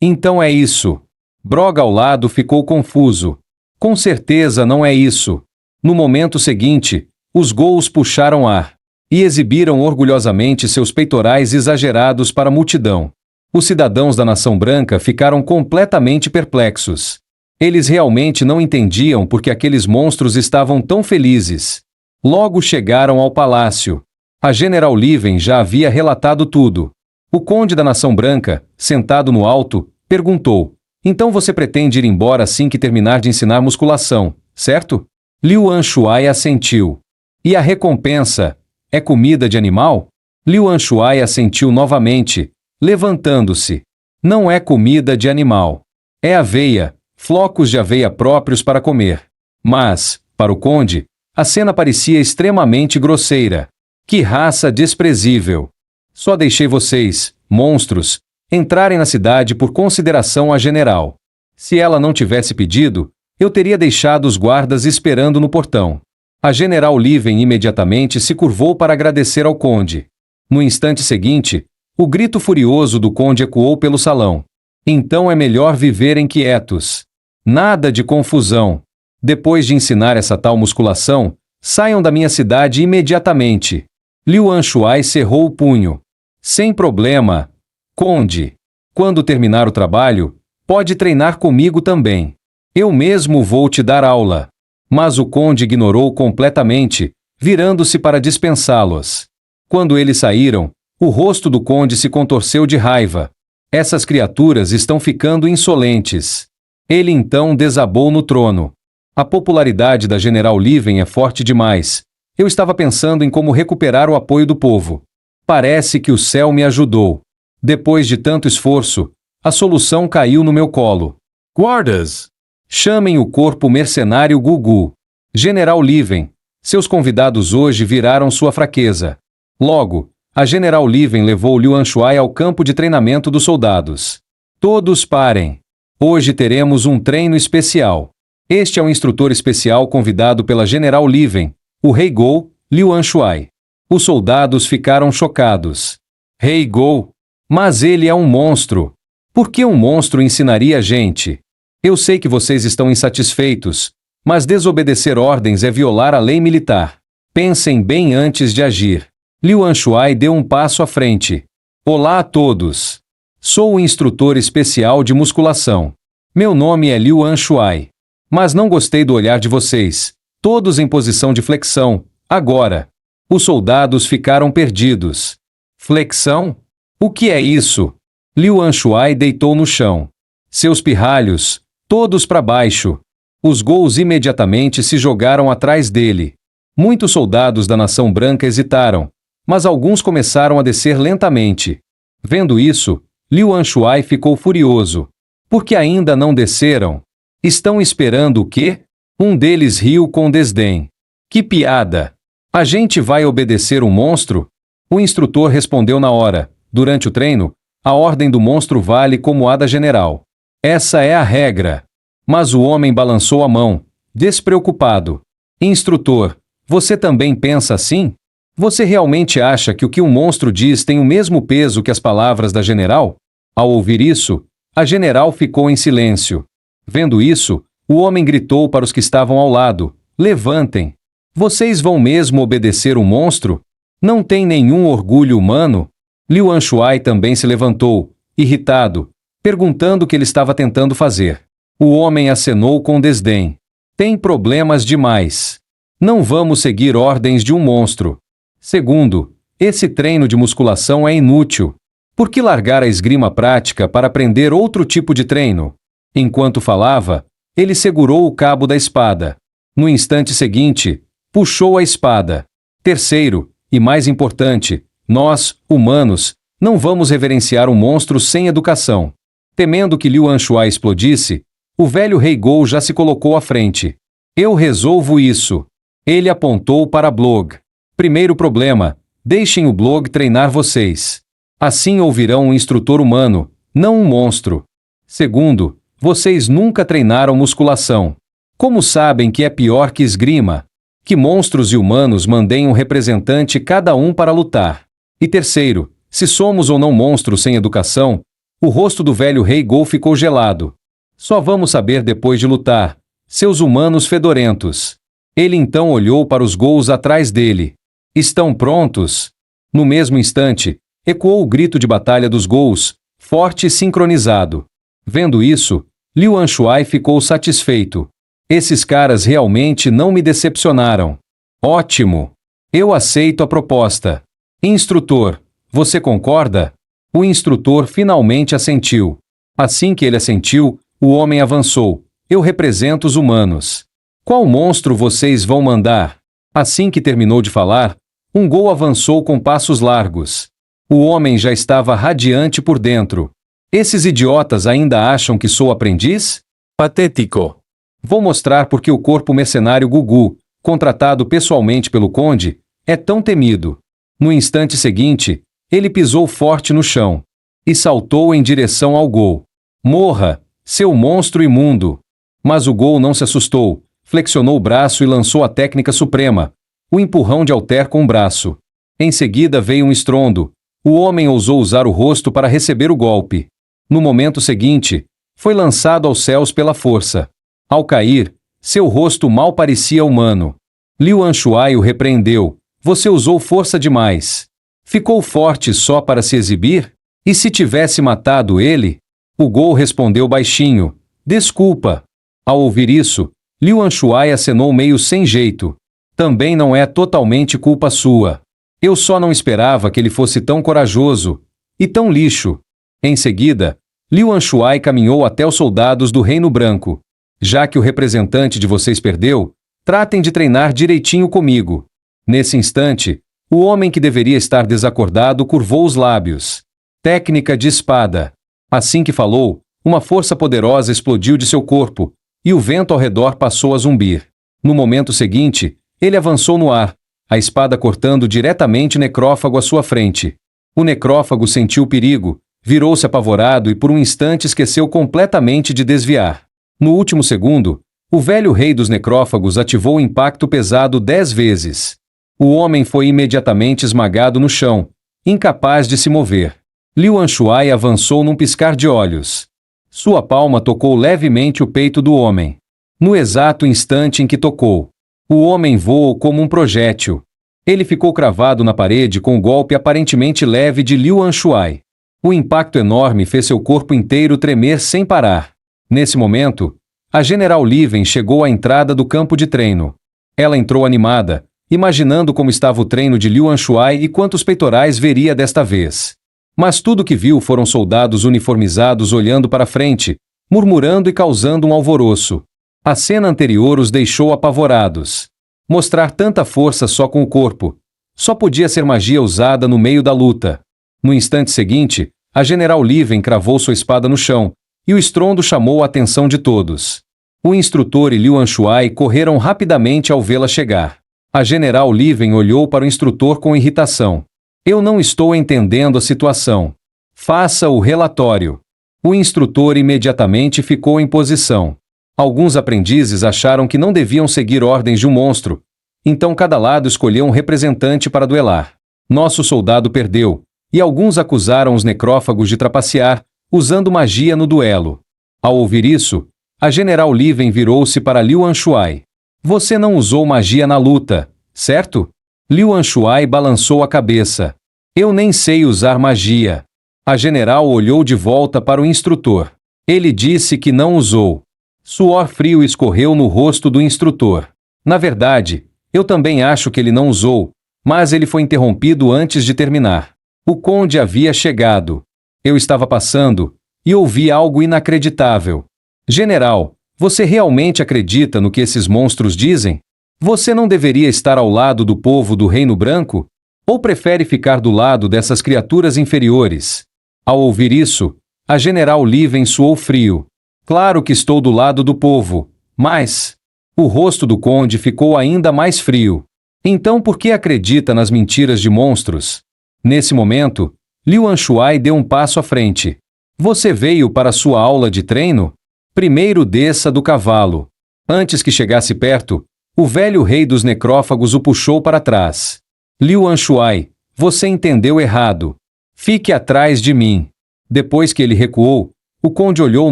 Então é isso. Brog ao lado ficou confuso. Com certeza não é isso. No momento seguinte, os ghouls puxaram ar e exibiram orgulhosamente seus peitorais exagerados para a multidão. Os cidadãos da Nação Branca ficaram completamente perplexos. Eles realmente não entendiam por que aqueles monstros estavam tão felizes. Logo chegaram ao palácio. A General Liven já havia relatado tudo. O conde da Nação Branca, sentado no alto, perguntou, então você pretende ir embora assim que terminar de ensinar musculação, certo? Liu Anshuai assentiu. E a recompensa? É comida de animal? Liu Anshuai assentiu novamente, levantando-se. Não é comida de animal. É aveia, flocos de aveia próprios para comer. Mas, para o conde, a cena parecia extremamente grosseira. Que raça desprezível! Só deixei vocês, monstros, entrarem na cidade por consideração à general. Se ela não tivesse pedido, eu teria deixado os guardas esperando no portão. A General Liven imediatamente se curvou para agradecer ao conde. No instante seguinte, o grito furioso do conde ecoou pelo salão. Então é melhor viverem quietos. Nada de confusão. Depois de ensinar essa tal musculação, saiam da minha cidade imediatamente. Liu Anshuai cerrou o punho. Sem problema, conde. Quando terminar o trabalho, pode treinar comigo também. Eu mesmo vou te dar aula. Mas o conde ignorou completamente, virando-se para dispensá-los. Quando eles saíram, o rosto do conde se contorceu de raiva. Essas criaturas estão ficando insolentes. Ele então desabou no trono. A popularidade da General Liven é forte demais. Eu estava pensando em como recuperar o apoio do povo. Parece que o céu me ajudou. Depois de tanto esforço, a solução caiu no meu colo. Guardas! Chamem o corpo mercenário Gugu. General Liven, seus convidados hoje viraram sua fraqueza. Logo, a General Liven levou Liu Anshuai ao campo de treinamento dos soldados. Todos parem. Hoje teremos um treino especial. Este é o instrutor especial convidado pela General Liven, o Rei Gou, Liu Anshuai. Os soldados ficaram chocados. Rei Gou? Mas ele é um monstro. Por que um monstro ensinaria a gente? Eu sei que vocês estão insatisfeitos, mas desobedecer ordens é violar a lei militar. Pensem bem antes de agir. Liu Anshuai deu um passo à frente. Olá a todos. Sou o instrutor especial de musculação. Meu nome é Liu Anshuai. Mas não gostei do olhar de vocês, todos em posição de flexão, agora. Os soldados ficaram perdidos. Flexão? O que é isso? Liu Anshuai deitou no chão. Seus pirralhos, todos para baixo. Os Gous imediatamente se jogaram atrás dele. Muitos soldados da nação branca hesitaram, mas alguns começaram a descer lentamente. Vendo isso, Liu Anshuai ficou furioso. Por que ainda não desceram? Estão esperando o quê? Um deles riu com desdém. Que piada! A gente vai obedecer um monstro? O instrutor respondeu na hora. Durante o treino, a ordem do monstro vale como a da general. Essa é a regra. Mas o homem balançou a mão, despreocupado. Instrutor, você também pensa assim? Você realmente acha que o que um monstro diz tem o mesmo peso que as palavras da general? Ao ouvir isso, a general ficou em silêncio. Vendo isso, o homem gritou para os que estavam ao lado: levantem! Vocês vão mesmo obedecer o monstro? Não tem nenhum orgulho humano? Liu Anshuai também se levantou, irritado, perguntando o que ele estava tentando fazer. O homem acenou com desdém. Tem problemas demais. Não vamos seguir ordens de um monstro. Segundo, esse treino de musculação é inútil. Por que largar a esgrima prática para aprender outro tipo de treino? Enquanto falava, ele segurou o cabo da espada. No instante seguinte, puxou a espada. Terceiro, e mais importante, nós, humanos, não vamos reverenciar um monstro sem educação. Temendo que Liu Anshuai explodisse, o velho Rei Gou já se colocou à frente. Eu resolvo isso. Ele apontou para Blog. Primeiro problema, deixem o Blog treinar vocês. Assim ouvirão um instrutor humano, não um monstro. Segundo, vocês nunca treinaram musculação. Como sabem que é pior que esgrima? Que monstros e humanos mandem um representante cada um para lutar. E terceiro, se somos ou não monstros sem educação, o rosto do velho Rei Gou ficou gelado. Só vamos saber depois de lutar, seus humanos fedorentos. Ele então olhou para os Gous atrás dele. Estão prontos? No mesmo instante, ecoou o grito de batalha dos Gous, forte e sincronizado. Vendo isso, Liu Anshuai ficou satisfeito. Esses caras realmente não me decepcionaram. Ótimo! Eu aceito a proposta. Instrutor, você concorda? O instrutor finalmente assentiu. Assim que ele assentiu, o homem avançou. Eu represento os humanos. Qual monstro vocês vão mandar? Assim que terminou de falar, um Gou avançou com passos largos. O homem já estava radiante por dentro. Esses idiotas ainda acham que sou aprendiz? Patético. Vou mostrar por que o corpo mercenário Gugu, contratado pessoalmente pelo conde, é tão temido. No instante seguinte, ele pisou forte no chão e saltou em direção ao Gou. Morra, seu monstro imundo! Mas o Gou não se assustou, flexionou o braço e lançou a técnica suprema, o empurrão de halter com o braço. Em seguida veio um estrondo. O homem ousou usar o rosto para receber o golpe. No momento seguinte, foi lançado aos céus pela força. Ao cair, seu rosto mal parecia humano. Liu Anshuai o repreendeu. Você usou força demais. Ficou forte só para se exibir? E se tivesse matado ele? O Gou respondeu baixinho. Desculpa. Ao ouvir isso, Liu Anshuai acenou meio sem jeito. Também não é totalmente culpa sua. Eu só não esperava que ele fosse tão corajoso. E tão lixo. Em seguida, Liu Anshuai caminhou até os soldados do Reino Branco. Já que o representante de vocês perdeu, tratem de treinar direitinho comigo. Nesse instante, o homem que deveria estar desacordado curvou os lábios. Técnica de espada. Assim que falou, uma força poderosa explodiu de seu corpo, e o vento ao redor passou a zumbir. No momento seguinte, ele avançou no ar, a espada cortando diretamente o necrófago à sua frente. O necrófago sentiu o perigo, virou-se apavorado e por um instante esqueceu completamente de desviar. No último segundo, o velho rei dos necrófagos ativou o impacto pesado 10 vezes. O homem foi imediatamente esmagado no chão, incapaz de se mover. Liu Anshuai avançou num piscar de olhos. Sua palma tocou levemente o peito do homem. No exato instante em que tocou, o homem voou como um projétil. Ele ficou cravado na parede com o golpe aparentemente leve de Liu Anshuai. O impacto enorme fez seu corpo inteiro tremer sem parar. Nesse momento, a General Liven chegou à entrada do campo de treino. Ela entrou animada, imaginando como estava o treino de Liu Anshuai e quantos peitorais veria desta vez. Mas tudo que viu foram soldados uniformizados olhando para frente, murmurando e causando um alvoroço. A cena anterior os deixou apavorados. Mostrar tanta força só com o corpo. Só podia ser magia usada no meio da luta. No instante seguinte, a General Liven cravou sua espada no chão, e o estrondo chamou a atenção de todos. O instrutor e Liu Anshuai correram rapidamente ao vê-la chegar. A General Liven olhou para o instrutor com irritação. Eu não estou entendendo a situação. Faça o relatório. O instrutor imediatamente ficou em posição. Alguns aprendizes acharam que não deviam seguir ordens de um monstro, então cada lado escolheu um representante para duelar. Nosso soldado perdeu, e alguns acusaram os necrófagos de trapacear, usando magia no duelo. Ao ouvir isso, a General Liven virou-se para Liu Anshuai. Você não usou magia na luta, certo? Liu Anshuai balançou a cabeça. Eu nem sei usar magia. A general olhou de volta para o instrutor. Ele disse que não usou. Suor frio escorreu no rosto do instrutor. Na verdade, eu também acho que ele não usou, mas ele foi interrompido antes de terminar. O conde havia chegado. Eu estava passando e ouvi algo inacreditável. General, você realmente acredita no que esses monstros dizem? Você não deveria estar ao lado do povo do Reino Branco? Ou prefere ficar do lado dessas criaturas inferiores? Ao ouvir isso, a General Liven suou frio. Claro que estou do lado do povo, mas... O rosto do conde ficou ainda mais frio. Então por que acredita nas mentiras de monstros? Nesse momento, Liu Anshuai deu um passo à frente. Você veio para sua aula de treino? Primeiro desça do cavalo. Antes que chegasse perto, o velho rei dos necrófagos o puxou para trás. Liu Anshuai, você entendeu errado. Fique atrás de mim. Depois que ele recuou, o conde olhou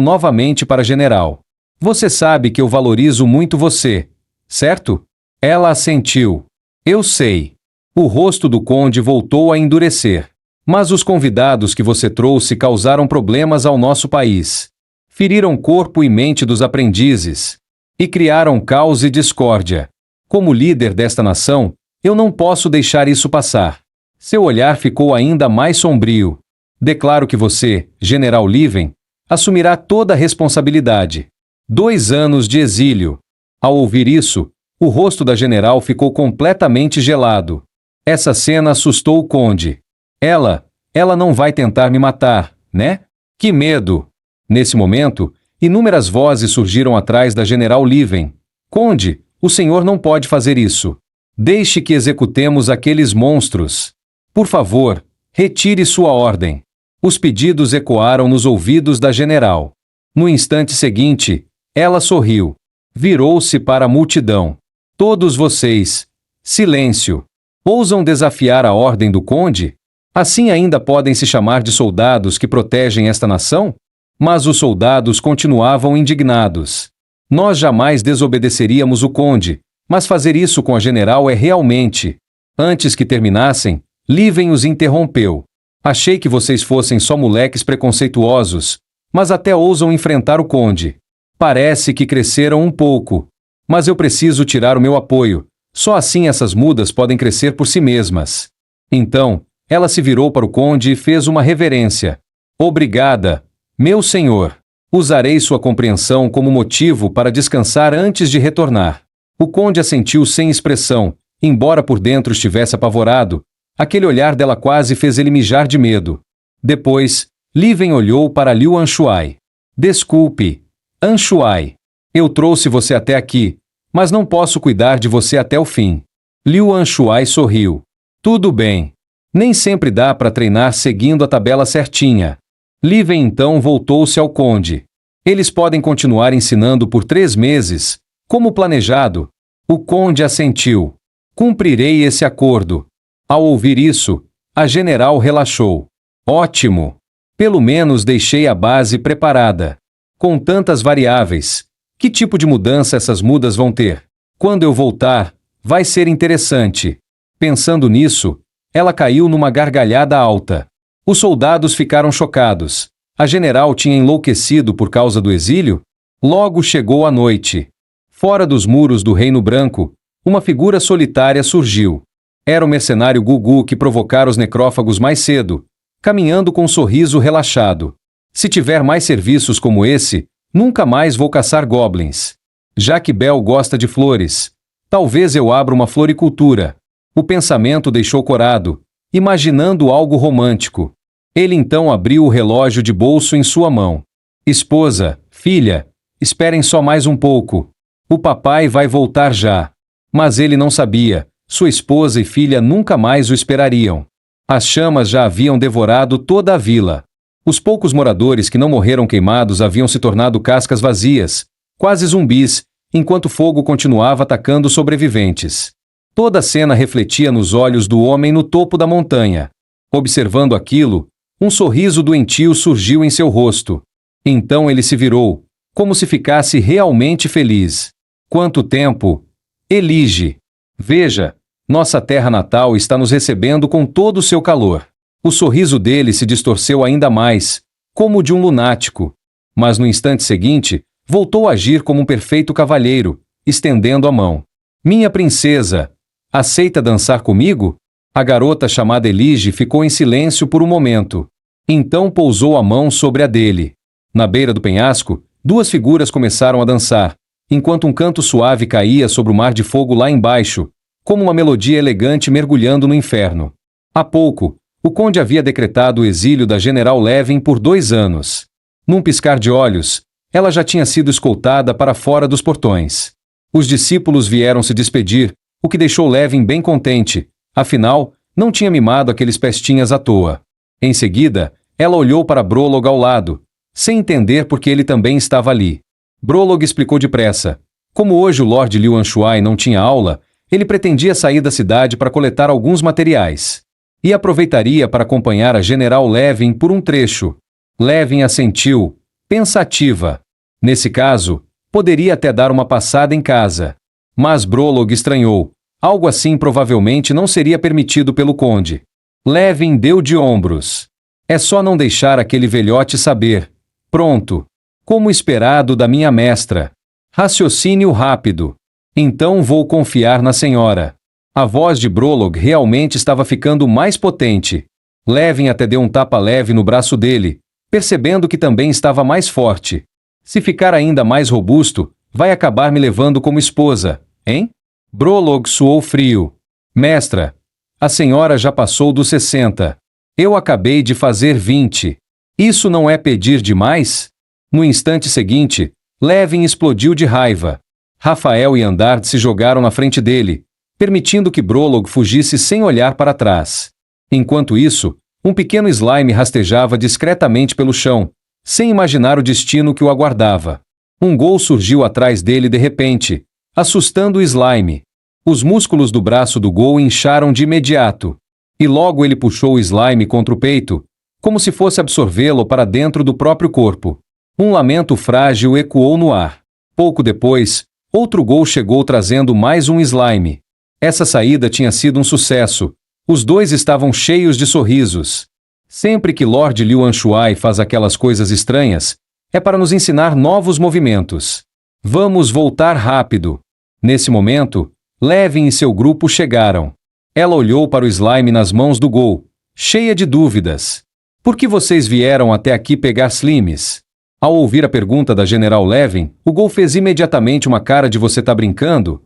novamente para a general. Você sabe que eu valorizo muito você, certo? Ela assentiu. Eu sei. O rosto do conde voltou a endurecer. Mas os convidados que você trouxe causaram problemas ao nosso país. Feriram corpo e mente dos aprendizes. E criaram caos e discórdia. Como líder desta nação, eu não posso deixar isso passar. Seu olhar ficou ainda mais sombrio. Declaro que você, General Liven, assumirá toda a responsabilidade. 2 anos de exílio. Ao ouvir isso, o rosto da general ficou completamente gelado. Essa cena assustou o conde. Ela não vai tentar me matar, né? Que medo! Nesse momento, inúmeras vozes surgiram atrás da General Liven. Conde, o senhor não pode fazer isso. Deixe que executemos aqueles monstros. Por favor, retire sua ordem. Os pedidos ecoaram nos ouvidos da general. No instante seguinte, ela sorriu. Virou-se para a multidão. Todos vocês, silêncio. Ousam desafiar a ordem do conde? Assim ainda podem se chamar de soldados que protegem esta nação? Mas os soldados continuavam indignados. Nós jamais desobedeceríamos o conde, mas fazer isso com a general é realmente... Antes que terminassem, Livem os interrompeu. Achei que vocês fossem só moleques preconceituosos, mas até ousam enfrentar o conde. Parece que cresceram um pouco. Mas eu preciso tirar o meu apoio. Só assim essas mudas podem crescer por si mesmas. Então, ela se virou para o conde e fez uma reverência. Obrigada, meu senhor. Usarei sua compreensão como motivo para descansar antes de retornar. O conde assentiu sem expressão, embora por dentro estivesse apavorado. Aquele olhar dela quase fez ele mijar de medo. Depois, Livem olhou para Liu Anshuai. Desculpe, Anshuai. Eu trouxe você até aqui, mas não posso cuidar de você até o fim. Liu Anshuai sorriu. Tudo bem. Nem sempre dá para treinar seguindo a tabela certinha. Livem então voltou-se ao conde. Eles podem continuar ensinando por 3 meses, como planejado. O conde assentiu. Cumprirei esse acordo. Ao ouvir isso, a general relaxou. Ótimo. Pelo menos deixei a base preparada. Com tantas variáveis, que tipo de mudança essas mudas vão ter? Quando eu voltar, vai ser interessante. Pensando nisso, ela caiu numa gargalhada alta. Os soldados ficaram chocados. A general tinha enlouquecido por causa do exílio? Logo chegou a noite. Fora dos muros do Reino Branco, uma figura solitária surgiu. Era o mercenário Gugu que provocara os necrófagos mais cedo, caminhando com um sorriso relaxado. Se tiver mais serviços como esse, nunca mais vou caçar goblins. Já que Bel gosta de flores, talvez eu abra uma floricultura. O pensamento deixou corado, imaginando algo romântico. Ele então abriu o relógio de bolso em sua mão. Esposa, filha, esperem só mais um pouco. O papai vai voltar já. Mas ele não sabia, sua esposa e filha nunca mais o esperariam. As chamas já haviam devorado toda a vila. Os poucos moradores que não morreram queimados haviam se tornado cascas vazias, quase zumbis, enquanto o fogo continuava atacando os sobreviventes. Toda a cena refletia nos olhos do homem no topo da montanha. Observando aquilo, um sorriso doentio surgiu em seu rosto. Então ele se virou, como se ficasse realmente feliz. Quanto tempo! Elige! Veja, nossa terra natal está nos recebendo com todo o seu calor. O sorriso dele se distorceu ainda mais, como o de um lunático. Mas no instante seguinte, voltou a agir como um perfeito cavalheiro, estendendo a mão. Minha princesa, aceita dançar comigo? A garota chamada Elige ficou em silêncio por um momento. Então pousou a mão sobre a dele. Na beira do penhasco, 2 figuras começaram a dançar, enquanto um canto suave caía sobre o mar de fogo lá embaixo, como uma melodia elegante mergulhando no inferno. Há pouco, o conde havia decretado o exílio da general Levin por 2 anos. Num piscar de olhos, ela já tinha sido escoltada para fora dos portões. Os discípulos vieram se despedir, o que deixou Levin bem contente, afinal, não tinha mimado aqueles pestinhas à toa. Em seguida, ela olhou para Brolog ao lado, sem entender por que ele também estava ali. Brolog explicou depressa. Como hoje o Lord Liu Anshuai não tinha aula, ele pretendia sair da cidade para coletar alguns materiais. E aproveitaria para acompanhar a general Levin por um trecho. Levin assentiu, pensativa. Nesse caso, poderia até dar uma passada em casa. Mas Brolog estranhou. Algo assim provavelmente não seria permitido pelo conde. Levin deu de ombros. É só não deixar aquele velhote saber. Pronto. Como esperado da minha mestra. Raciocínio rápido. Então vou confiar na senhora. A voz de Brolog realmente estava ficando mais potente. Levin até deu um tapa leve no braço dele, percebendo que também estava mais forte. Se ficar ainda mais robusto, vai acabar me levando como esposa, hein? Brolog suou frio. Mestra, a senhora já passou dos 60. Eu acabei de fazer 20. Isso não é pedir demais? No instante seguinte, Levin explodiu de raiva. Rafael e Andard se jogaram na frente dele, permitindo que Brolog fugisse sem olhar para trás. Enquanto isso, um pequeno slime rastejava discretamente pelo chão, sem imaginar o destino que o aguardava. Um gol surgiu atrás dele de repente, assustando o slime. Os músculos do braço do Gol incharam de imediato. E logo ele puxou o slime contra o peito, como se fosse absorvê-lo para dentro do próprio corpo. Um lamento frágil ecoou no ar. Pouco depois, outro Gol chegou trazendo mais um slime. Essa saída tinha sido um sucesso. Os dois estavam cheios de sorrisos. Sempre que Lord Liu Shuai faz aquelas coisas estranhas, é para nos ensinar novos movimentos. Vamos voltar rápido. Nesse momento, Levin e seu grupo chegaram. Ela olhou para o slime nas mãos do Gol, cheia de dúvidas. Por que vocês vieram até aqui pegar slimes? Ao ouvir a pergunta da General Levin, o Gol fez imediatamente uma cara de você tá brincando?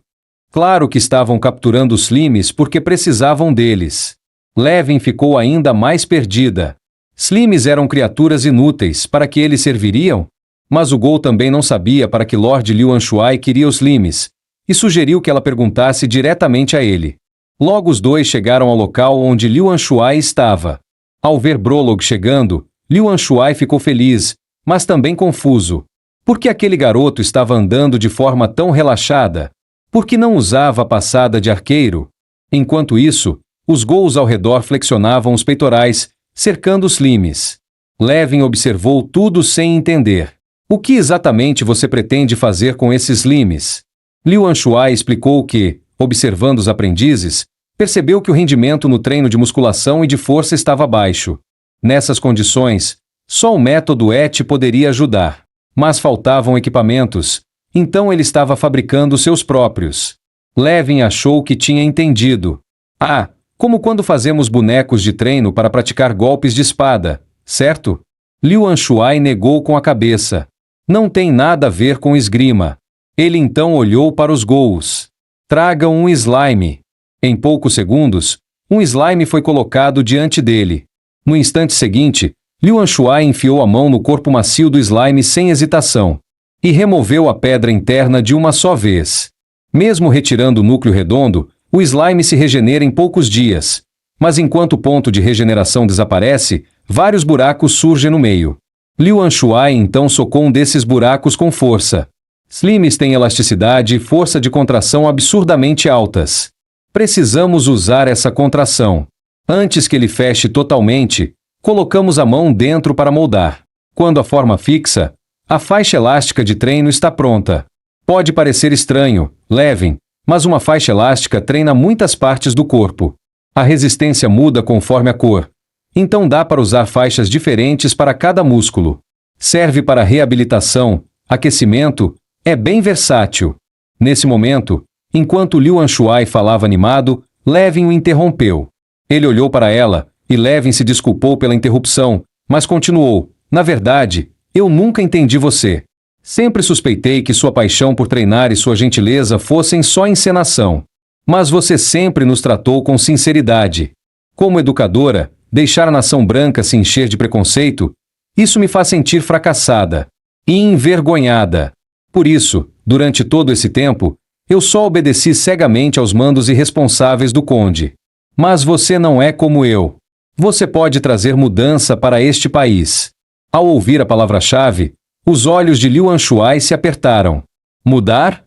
Claro que estavam capturando os slimes porque precisavam deles. Levin ficou ainda mais perdida. Slimes eram criaturas inúteis, para que eles serviriam? Mas o Gol também não sabia para que Lord Liu Shuai queria os slimes, e sugeriu que ela perguntasse diretamente a ele. Logo os dois chegaram ao local onde Liu Shuai estava. Ao ver Brolog chegando, Liu Shuai ficou feliz, mas também confuso. Por que aquele garoto estava andando de forma tão relaxada? Por que não usava a passada de arqueiro? Enquanto isso, os Gols ao redor flexionavam os peitorais, cercando os slimes. Levin observou tudo sem entender. O que exatamente você pretende fazer com esses slimes? Liu Shuai explicou que, observando os aprendizes, percebeu que o rendimento no treino de musculação e de força estava baixo. Nessas condições, só o método ET poderia ajudar. Mas faltavam equipamentos, então ele estava fabricando seus próprios. Levin achou que tinha entendido. Ah, como quando fazemos bonecos de treino para praticar golpes de espada, certo? Liu Shuai negou com a cabeça. Não tem nada a ver com esgrima. Ele então olhou para os Gols. Tragam um slime. Em poucos segundos, um slime foi colocado diante dele. No instante seguinte, Liu Shuai enfiou a mão no corpo macio do slime sem hesitação e removeu a pedra interna de uma só vez. Mesmo retirando o núcleo redondo, o slime se regenera em poucos dias. Mas enquanto o ponto de regeneração desaparece, vários buracos surgem no meio. Liu Shuai então socou um desses buracos com força. Slimes têm elasticidade e força de contração absurdamente altas. Precisamos usar essa contração. Antes que ele feche totalmente, colocamos a mão dentro para moldar. Quando a forma fixa, a faixa elástica de treino está pronta. Pode parecer estranho, Levin, mas uma faixa elástica treina muitas partes do corpo. A resistência muda conforme a cor. Então dá para usar faixas diferentes para cada músculo. Serve para reabilitação, aquecimento, é bem versátil. Nesse momento, enquanto Liu Shuai falava animado, Levin o interrompeu. Ele olhou para ela, e Levin se desculpou pela interrupção, mas continuou. Na verdade, eu nunca entendi você. Sempre suspeitei que sua paixão por treinar e sua gentileza fossem só encenação. Mas você sempre nos tratou com sinceridade. Como educadora, deixar a nação branca se encher de preconceito, isso me faz sentir fracassada e envergonhada. Por isso, durante todo esse tempo, eu só obedeci cegamente aos mandos irresponsáveis do conde. Mas você não é como eu. Você pode trazer mudança para este país. Ao ouvir a palavra-chave, os olhos de Liu Shuai se apertaram. Mudar?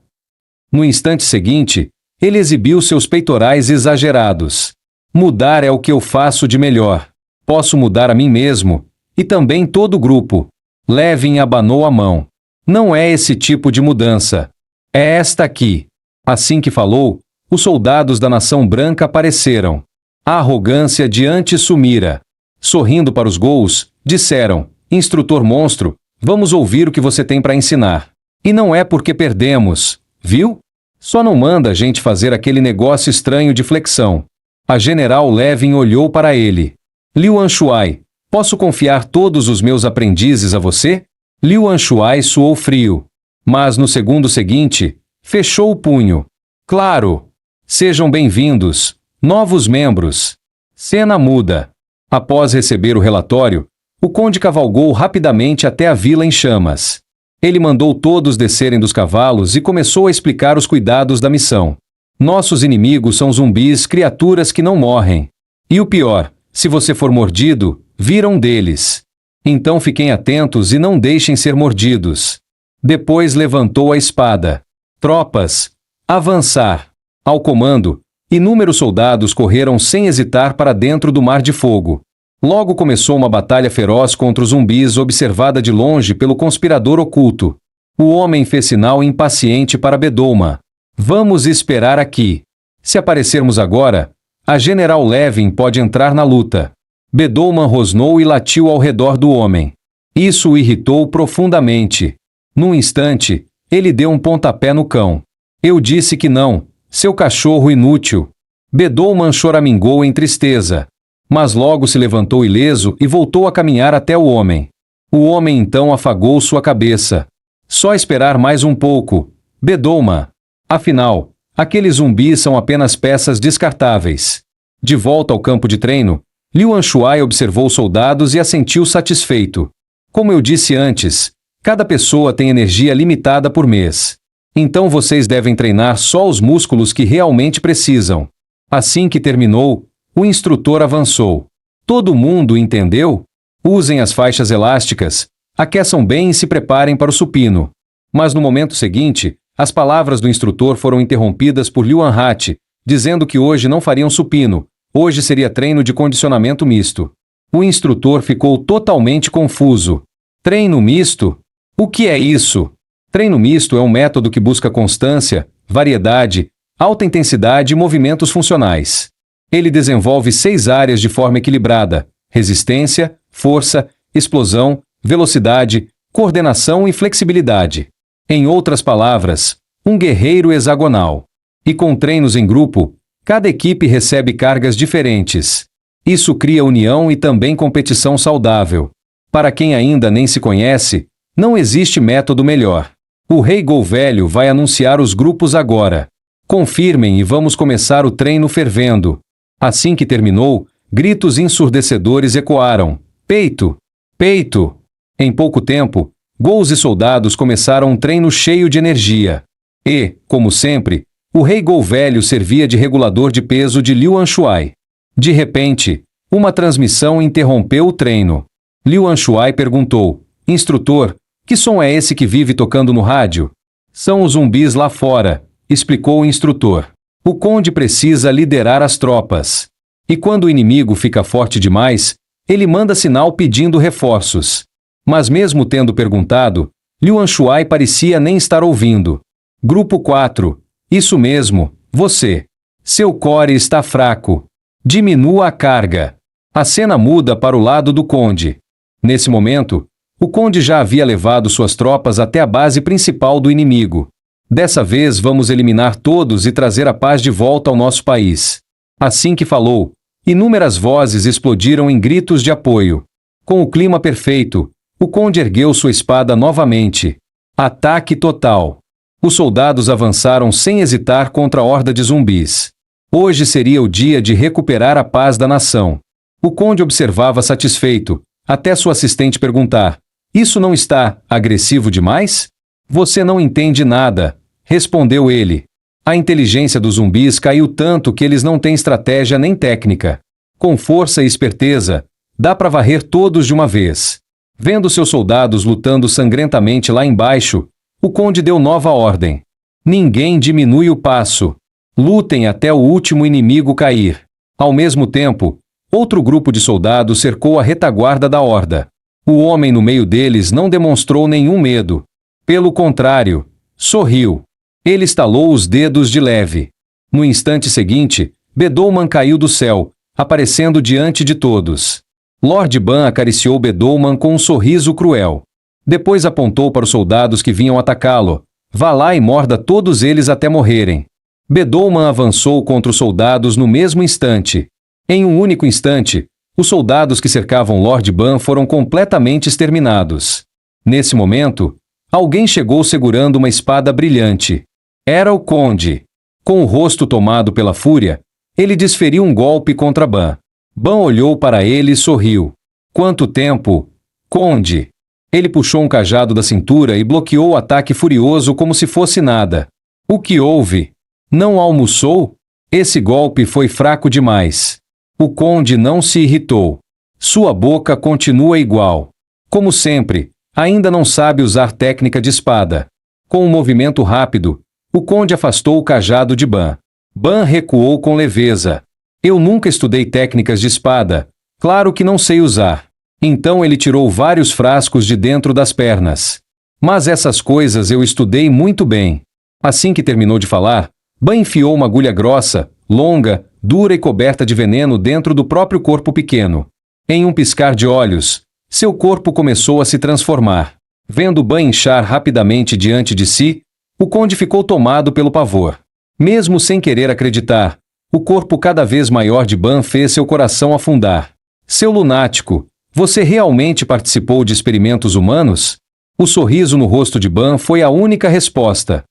No instante seguinte, ele exibiu seus peitorais exagerados. Mudar é o que eu faço de melhor. Posso mudar a mim mesmo, e também todo o grupo. Levin abanou a mão. Não é esse tipo de mudança. É esta aqui. Assim que falou, os soldados da nação branca apareceram. A arrogância de antes sumira. Sorrindo para os Gols, disseram, Instrutor Monstro, vamos ouvir o que você tem para ensinar. E não é porque perdemos, viu? Só não manda a gente fazer aquele negócio estranho de flexão. A General Levin olhou para ele. Liu Shuai, posso confiar todos os meus aprendizes a você? Liu Shuai suou frio. Mas no segundo seguinte, fechou o punho. Claro! Sejam bem-vindos, novos membros. Cena muda. Após receber o relatório, o conde cavalgou rapidamente até a vila em chamas. Ele mandou todos descerem dos cavalos e começou a explicar os cuidados da missão. Nossos inimigos são zumbis, criaturas que não morrem. E o pior, se você for mordido, viram deles. Então fiquem atentos e não deixem ser mordidos. Depois levantou a espada. Tropas, avançar. Ao comando, inúmeros soldados correram sem hesitar para dentro do mar de fogo. Logo começou uma batalha feroz contra os zumbis, observada de longe pelo conspirador oculto. O homem fez sinal impaciente para Bedouma. Vamos esperar aqui. Se aparecermos agora, a General Levin pode entrar na luta. Bedouma rosnou e latiu ao redor do homem. Isso o irritou profundamente. Num instante, ele deu um pontapé no cão. Eu disse que não, seu cachorro inútil. Bedouma choramingou em tristeza. Mas logo se levantou ileso e voltou a caminhar até o homem. O homem então afagou sua cabeça. Só esperar mais um pouco, Bedouma. Afinal, aqueles zumbis são apenas peças descartáveis. De volta ao campo de treino, Liu Anshuai observou os soldados e assentiu satisfeito. Como eu disse antes, cada pessoa tem energia limitada por mês. Então vocês devem treinar só os músculos que realmente precisam. Assim que terminou, o instrutor avançou. Todo mundo entendeu? Usem as faixas elásticas, aqueçam bem e se preparem para o supino. Mas no momento seguinte, as palavras do instrutor foram interrompidas por Liu Anhat, dizendo que hoje não fariam supino, hoje seria treino de condicionamento misto. O instrutor ficou totalmente confuso. Treino misto? O que é isso? Treino misto é um método que busca constância, variedade, alta intensidade e movimentos funcionais. Ele desenvolve 6 áreas de forma equilibrada: resistência, força, explosão, velocidade, coordenação e flexibilidade. Em outras palavras, um guerreiro hexagonal. E com treinos em grupo, cada equipe recebe cargas diferentes. Isso cria união e também competição saudável. Para quem ainda nem se conhece, não existe método melhor. O Rei Gol Velho vai anunciar os grupos agora. Confirmem e vamos começar o treino fervendo. Assim que terminou, gritos ensurdecedores ecoaram. Peito! Peito! Em pouco tempo, Gols e soldados começaram um treino cheio de energia. E, como sempre, o Rei Gol Velho servia de regulador de peso de Liu Anshuai. De repente, uma transmissão interrompeu o treino. Liu Anshuai perguntou: Instrutor, que som é esse que vive tocando no rádio? São os zumbis lá fora, explicou o instrutor. O conde precisa liderar as tropas. E quando o inimigo fica forte demais, ele manda sinal pedindo reforços. Mas mesmo tendo perguntado, Liu Anshuai parecia nem estar ouvindo. Grupo 4. Isso mesmo, você. Seu core está fraco. Diminua a carga. A cena muda para o lado do conde. Nesse momento, o conde já havia levado suas tropas até a base principal do inimigo. Dessa vez vamos eliminar todos e trazer a paz de volta ao nosso país. Assim que falou, inúmeras vozes explodiram em gritos de apoio. Com o clima perfeito, o conde ergueu sua espada novamente. Ataque total. Os soldados avançaram sem hesitar contra a horda de zumbis. Hoje seria o dia de recuperar a paz da nação. O conde observava satisfeito, até sua assistente perguntar: Isso não está agressivo demais? Você não entende nada, respondeu ele. A inteligência dos zumbis caiu tanto que eles não têm estratégia nem técnica. Com força e esperteza, dá para varrer todos de uma vez. Vendo seus soldados lutando sangrentamente lá embaixo, o conde deu nova ordem. Ninguém diminui o passo. Lutem até o último inimigo cair. Ao mesmo tempo, outro grupo de soldados cercou a retaguarda da horda. O homem no meio deles não demonstrou nenhum medo. Pelo contrário, sorriu. Ele estalou os dedos de leve. No instante seguinte, Bedouman caiu do céu, aparecendo diante de todos. Lord Ban acariciou Bedouman com um sorriso cruel. Depois apontou para os soldados que vinham atacá-lo. Vá lá e morda todos eles até morrerem. Bedouman avançou contra os soldados no mesmo instante. Em um único instante, os soldados que cercavam Lord Ban foram completamente exterminados. Nesse momento, alguém chegou segurando uma espada brilhante. Era o conde. Com o rosto tomado pela fúria, ele desferiu um golpe contra Ban. Ban olhou para ele e sorriu. Quanto tempo, conde? Ele puxou um cajado da cintura e bloqueou o ataque furioso como se fosse nada. O que houve? Não almoçou? Esse golpe foi fraco demais. O conde não se irritou. Sua boca continua igual. Como sempre, ainda não sabe usar técnica de espada. Com um movimento rápido, o conde afastou o cajado de Ban. Ban recuou com leveza. Eu nunca estudei técnicas de espada. Claro que não sei usar. Então ele tirou vários frascos de dentro das pernas. Mas essas coisas eu estudei muito bem. Assim que terminou de falar, Ban enfiou uma agulha grossa, longa, dura e coberta de veneno dentro do próprio corpo pequeno. Em um piscar de olhos, seu corpo começou a se transformar. Vendo Ban inchar rapidamente diante de si, o conde ficou tomado pelo pavor. Mesmo sem querer acreditar, o corpo cada vez maior de Ban fez seu coração afundar. Seu lunático, você realmente participou de experimentos humanos? O sorriso no rosto de Ban foi a única resposta.